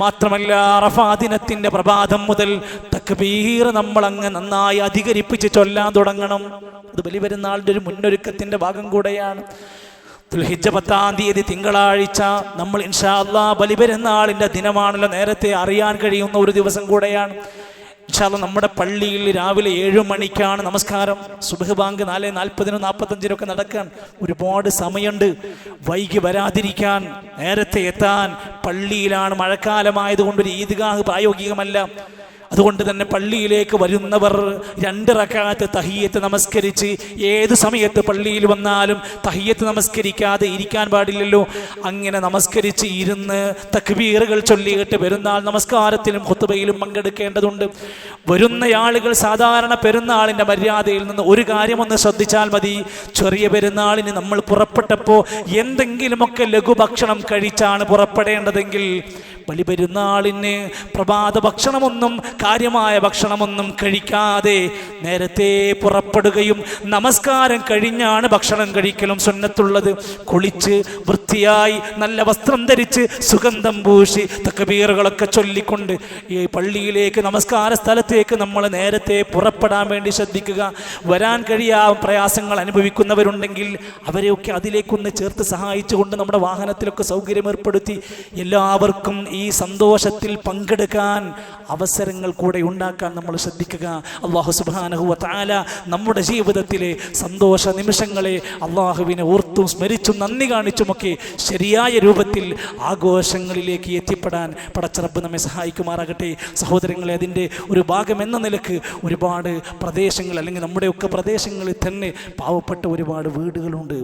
മാത്രമല്ല, അറഫാ ദിനത്തിന്റെ പ്രഭാതം മുതൽ തക്ബീർ നമ്മൾ അങ്ങ് നന്നായി അധികരിപ്പിച്ച് ചൊല്ലാൻ തുടങ്ങണം. അത് ബലിപെരുന്നാളിന്റെ ഒരു മുന്നൊരുക്കത്തിന്റെ ഭാഗം കൂടെയാണ്. ദുൽഹിജ്ജ 10-ാം തീയതി തിങ്കളാഴ്ച നമ്മൾ ഇൻഷാ അല്ലാഹ് ബലിപെരുന്നാളിന്റെ ദിനമാണല്ലോ, നേരത്തെ അറിയാൻ കഴിയുന്ന ഒരു ദിവസം കൂടെയാണ്. ഇൻഷാ അല്ലാഹ് നമ്മുടെ പള്ളിയിൽ രാവിലെ 7 മണിക്കാണ് നമസ്കാരം. സുബ്ഹ് ബാങ്ക് 4:40 45 നടക്കാൻ ഒരുപാട് സമയമുണ്ട്. വൈകി വരാതിരിക്കാൻ, നേരത്തെ എത്താൻ. പള്ളിയിലാണ്, മഴക്കാലമായതുകൊണ്ട് ഒരു ഈദ്ഗാഹ് പ്രായോഗികമല്ല. അതുകൊണ്ട് തന്നെ പള്ളിയിലേക്ക് വരുന്നവർ 2 റക്അത്ത് തഹിയ്യത്ത് നമസ്കരിച്ച്, ഏത് സമയത്ത് പള്ളിയിൽ വന്നാലും തഹിയ്യത്ത് നമസ്കരിക്കാതെ ഇരിക്കാൻ പാടില്ലല്ലോ. അങ്ങനെ നമസ്കരിച്ച് ഇരുന്ന് തക്ബീറുകൾ ചൊല്ലിയിട്ട് പെരുന്നാൾ നമസ്കാരത്തിലും ഖുത്ബയിലും പങ്കെടുക്കേണ്ടതുണ്ട്. വരുന്ന ആളുകൾ സാധാരണ പെരുന്നാളിൻ്റെ മര്യാദയിൽ നിന്ന് ഒരു കാര്യമൊന്ന് ശ്രദ്ധിച്ചാൽ മതി. ചെറിയ പെരുന്നാളിന് നമ്മൾ പുറപ്പെട്ടപ്പോൾ എന്തെങ്കിലുമൊക്കെ ലഘുഭക്ഷണം കഴിച്ചാണ് പുറപ്പെടേണ്ടതെങ്കിൽ, ബലിപെരുന്നാളിന് പ്രഭാത ഭക്ഷണമൊന്നും, കാര്യമായ ഭക്ഷണമൊന്നും കഴിക്കാതെ നേരത്തെ പുറപ്പെടുകയും നമസ്കാരം കഴിഞ്ഞാണ് ഭക്ഷണം കഴിക്കലും സുന്നത്തുള്ളത്. കുളിച്ച് വൃത്തിയായി നല്ല വസ്ത്രം ധരിച്ച് സുഗന്ധം പൂശി തക്ബീറുകളൊക്കെ ചൊല്ലിക്കൊണ്ട് ഈ പള്ളിയിലേക്ക്, നമസ്കാര സ്ഥലത്തേക്ക് നമ്മൾ നേരത്തെ പുറപ്പെടാൻ വേണ്ടി ശ്രദ്ധിക്കുക. വരാൻ കഴിയാൻ പ്രയാസങ്ങൾ അനുഭവിക്കുന്നവരുണ്ടെങ്കിൽ അവരെയൊക്കെ അതിലേക്കൊന്ന് ചേർത്ത് സഹായിച്ചുകൊണ്ട് നമ്മുടെ വാഹനത്തിലൊക്കെ സൗകര്യം ഏർപ്പെടുത്തി എല്ലാവർക്കും ഈ സന്തോഷത്തിൽ പങ്കെടുക്കാൻ അവസരങ്ങൾ കൂടെ ഉണ്ടാക്കാൻ നമ്മൾ ശ്രദ്ധിക്കുക. അല്ലാഹു സുബ്ഹാനഹു വ തആല നമ്മുടെ ജീവിതത്തിലെ സന്തോഷ നിമിഷങ്ങളെ അല്ലാഹുവിനെ ഓർത്തും സ്മരിച്ചും നന്ദി കാണിച്ചുമൊക്കെ ശരിയായ രൂപത്തിൽ ആഘോഷങ്ങളിലേക്ക് എത്തിപ്പെടാൻ പടച്ചറബ്ബ് നമ്മെ സഹായിക്കുമാറാകട്ടെ. സഹോദരങ്ങളെ, അതിൻ്റെ ഒരു ഭാഗം എന്ന നിലക്ക് ഒരുപാട് പ്രദേശങ്ങൾ, അല്ലെങ്കിൽ നമ്മുടെയൊക്കെ പ്രദേശങ്ങളിൽ തന്നെ പാവപ്പെട്ട ഒരുപാട് വീടുകളുണ്ട്.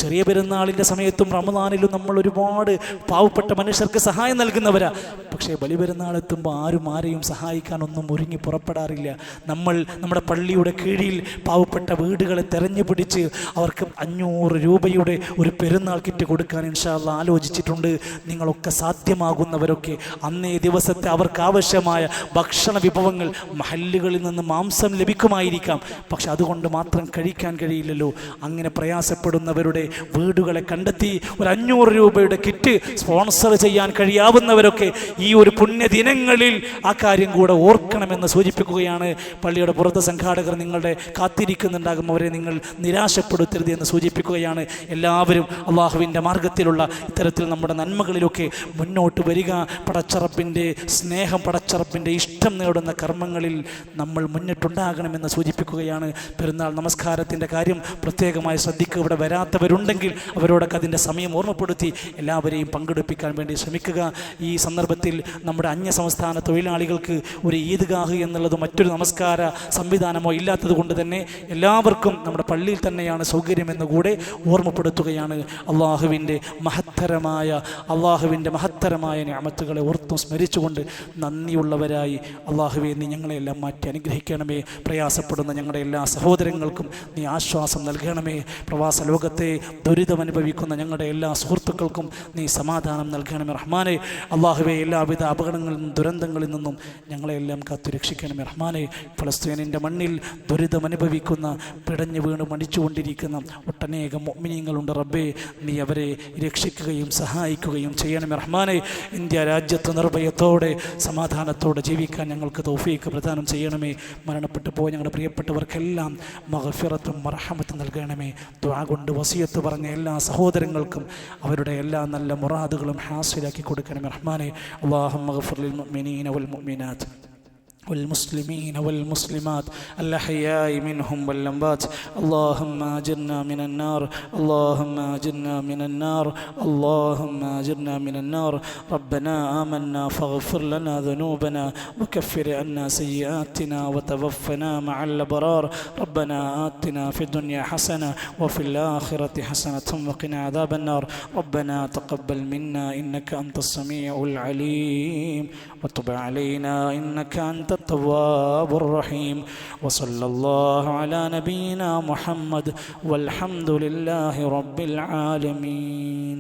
ചെറിയ പെരുന്നാളിൻ്റെ സമയത്തും റമദാനിലും നമ്മൾ ഒരുപാട് പാവപ്പെട്ട മനുഷ്യർക്ക് സഹായം നൽകുന്നവർ അറിയാവുന്നവരാ. പക്ഷേ ബലിപെരുന്നാളെത്തുമ്പോൾ ആരും ആരെയും സഹായിക്കാനൊന്നും ഒരുങ്ങി പുറപ്പെടാറില്ല. നമ്മൾ നമ്മുടെ പള്ളിയുടെ കീഴിൽ പാവപ്പെട്ട വീടുകളെ തെരഞ്ഞു പിടിച്ച് അവർക്ക് 500 രൂപയുടെ ഒരു പെരുന്നാൾ കിറ്റ് കൊടുക്കാൻ ഇൻഷാ അല്ലാഹ് ആലോചിച്ചിട്ടുണ്ട്. നിങ്ങളൊക്കെ സാധ്യമാകുന്നവരൊക്കെ അന്നേ ദിവസത്തെ അവർക്ക് ആവശ്യമായ ഭക്ഷണ വിഭവങ്ങൾ മഹല്ലുകളിൽ നിന്ന് മാംസം ലഭിക്കുമായിരിക്കാം, പക്ഷെ അതുകൊണ്ട് മാത്രം കഴിക്കാൻ കഴിയില്ലല്ലോ. അങ്ങനെ പ്രയാസപ്പെടുന്നവരുടെ വീടുകളെ കണ്ടെത്തി ഒരു 500 രൂപയുടെ കിറ്റ് സ്പോൺസർ ചെയ്യാൻ കഴിയാവുന്നവരൊക്കെ ഈ ഒരു പുണ്യദിനങ്ങളിൽ ആ കാര്യം കൂടെ ഓർക്കണമെന്ന് സൂചിപ്പിക്കുകയാണ്. പള്ളിയുടെ പുറത്ത് സംഘാടകർ നിങ്ങളുടെ കാത്തിരിക്കുന്നുണ്ടാകും, അവരെ നിങ്ങൾ നിരാശപ്പെടുത്തരുത് എന്ന് സൂചിപ്പിക്കുകയാണ്. എല്ലാവരും അള്ളാഹുവിൻ്റെ മാർഗത്തിലുള്ള ഇത്തരത്തിൽ നമ്മുടെ നന്മകളിലൊക്കെ മുന്നോട്ട് വരിക. പടച്ചറപ്പിൻ്റെ സ്നേഹം, പടച്ചറപ്പിൻ്റെ ഇഷ്ടം നേടുന്ന കർമ്മങ്ങളിൽ നമ്മൾ മുന്നിട്ടുണ്ടാകണമെന്ന് സൂചിപ്പിക്കുകയാണ്. പെരുന്നാൾ നമസ്കാരത്തിൻ്റെ കാര്യം പ്രത്യേകമായി ശ്രദ്ധിക്കുക. ഇവിടെ വരാത്തവരുണ്ടെങ്കിൽ അവരോടൊക്കെ അതിൻ്റെ സമയം ഓർമ്മപ്പെടുത്തി എല്ലാവരെയും പങ്കെടുപ്പിക്കാൻ വേണ്ടി ശ്രമിക്കുക. ഈ സന്ദർഭത്തിൽ നമ്മുടെ അന്യസംസ്ഥാന തൊഴിലാളികൾക്ക് ഒരു ഈദ്ഗാഹ് എന്നുള്ളത് മറ്റൊരു നമസ്കാര സംവിധാനമോ ഇല്ലാത്തത് കൊണ്ട് തന്നെ എല്ലാവർക്കും നമ്മുടെ പള്ളിയിൽ തന്നെയാണ് സൗകര്യമെന്ന് കൂടെ ഓർമ്മപ്പെടുത്തുകയാണ്. അള്ളാഹുവിൻ്റെ മഹത്തരമായ നിഅമത്തുകളെ ഓർത്തും സ്മരിച്ചുകൊണ്ട് നന്ദിയുള്ളവരായി അള്ളാഹുവേ നീ ഞങ്ങളെല്ലാം മാറ്റി അനുഗ്രഹിക്കണമേ. പ്രയാസപ്പെടുന്ന ഞങ്ങളുടെ എല്ലാ സഹോദരങ്ങൾക്കും നീ ആശ്വാസം നൽകണമേ. പ്രവാസ ലോകത്തെ ദുരിതമനുഭവിക്കുന്ന ഞങ്ങളുടെ എല്ലാ സുഹൃത്തുക്കൾക്കും നീ സമാധാനം നൽകണമേ റഹ്മാനെ. അള്ളാഹുവേ എല്ലാവിധ അപകടങ്ങളിൽ നിന്നും ദുരന്തങ്ങളിൽ നിന്നും ഞങ്ങളെല്ലാം കാത്തു രക്ഷിക്കണമേ റഹ്മാനെ. ഫലസ്തീനിൻ്റെ മണ്ണിൽ ദുരിതമനുഭവിക്കുന്ന, പിടഞ്ഞു വീണ് മടിച്ചുകൊണ്ടിരിക്കുന്ന ഒട്ടനേകം മുഅ്മിനീങ്ങളുണ്ട് റബ്ബേ. നീ അവരെ രക്ഷിക്കുകയും സഹായിക്കുകയും ചെയ്യണമേ റഹ്മാനെ. ഇന്ത്യ രാജ്യത്ത് നിർഭയത്തോടെ സമാധാനത്തോടെ ജീവിക്കാൻ ഞങ്ങൾക്ക് തൗഫീഖ് പ്രദാനം ചെയ്യണമേ. മരണപ്പെട്ടു പോയ ഞങ്ങളുടെ പ്രിയപ്പെട്ടവർക്കെല്ലാം മഗ്ഫിറത്തും മർഹമത്തും നൽകണമേ. ദുആ കൊണ്ട് വസിയത്ത് പറഞ്ഞ എല്ലാ സഹോദരങ്ങൾക്കും അവരുടെ എല്ലാ നല്ല മുറാദുകളും ഹാസിലാക്കി കൊടുക്കണമേ റഹ്മാനെ. അല്ലാഹുമ്മ ഗ്ഫിർ ലിൽ മുഅ്മിനീന വൽ മുഅ്മിനാത്ത് والمسلمين والمسلمات الأحياء منهم والأموات. اللهم أجرنا من النار، اللهم أجرنا من النار، اللهم أجرنا من النار. ربنا آمنا فاغفر لنا ذنوبنا وكفر عنا سيئاتنا وتوفنا مع الأبرار. ربنا آتنا في الدنيا حسنة وفي الآخرة حسنة وقنا عذاب النار. ربنا تقبل منا إنك أنت السميع العليم وتب علينا إنك أنت التواب الرحيم. وصلى الله على نبينا محمد والحمد لله رب العالمين.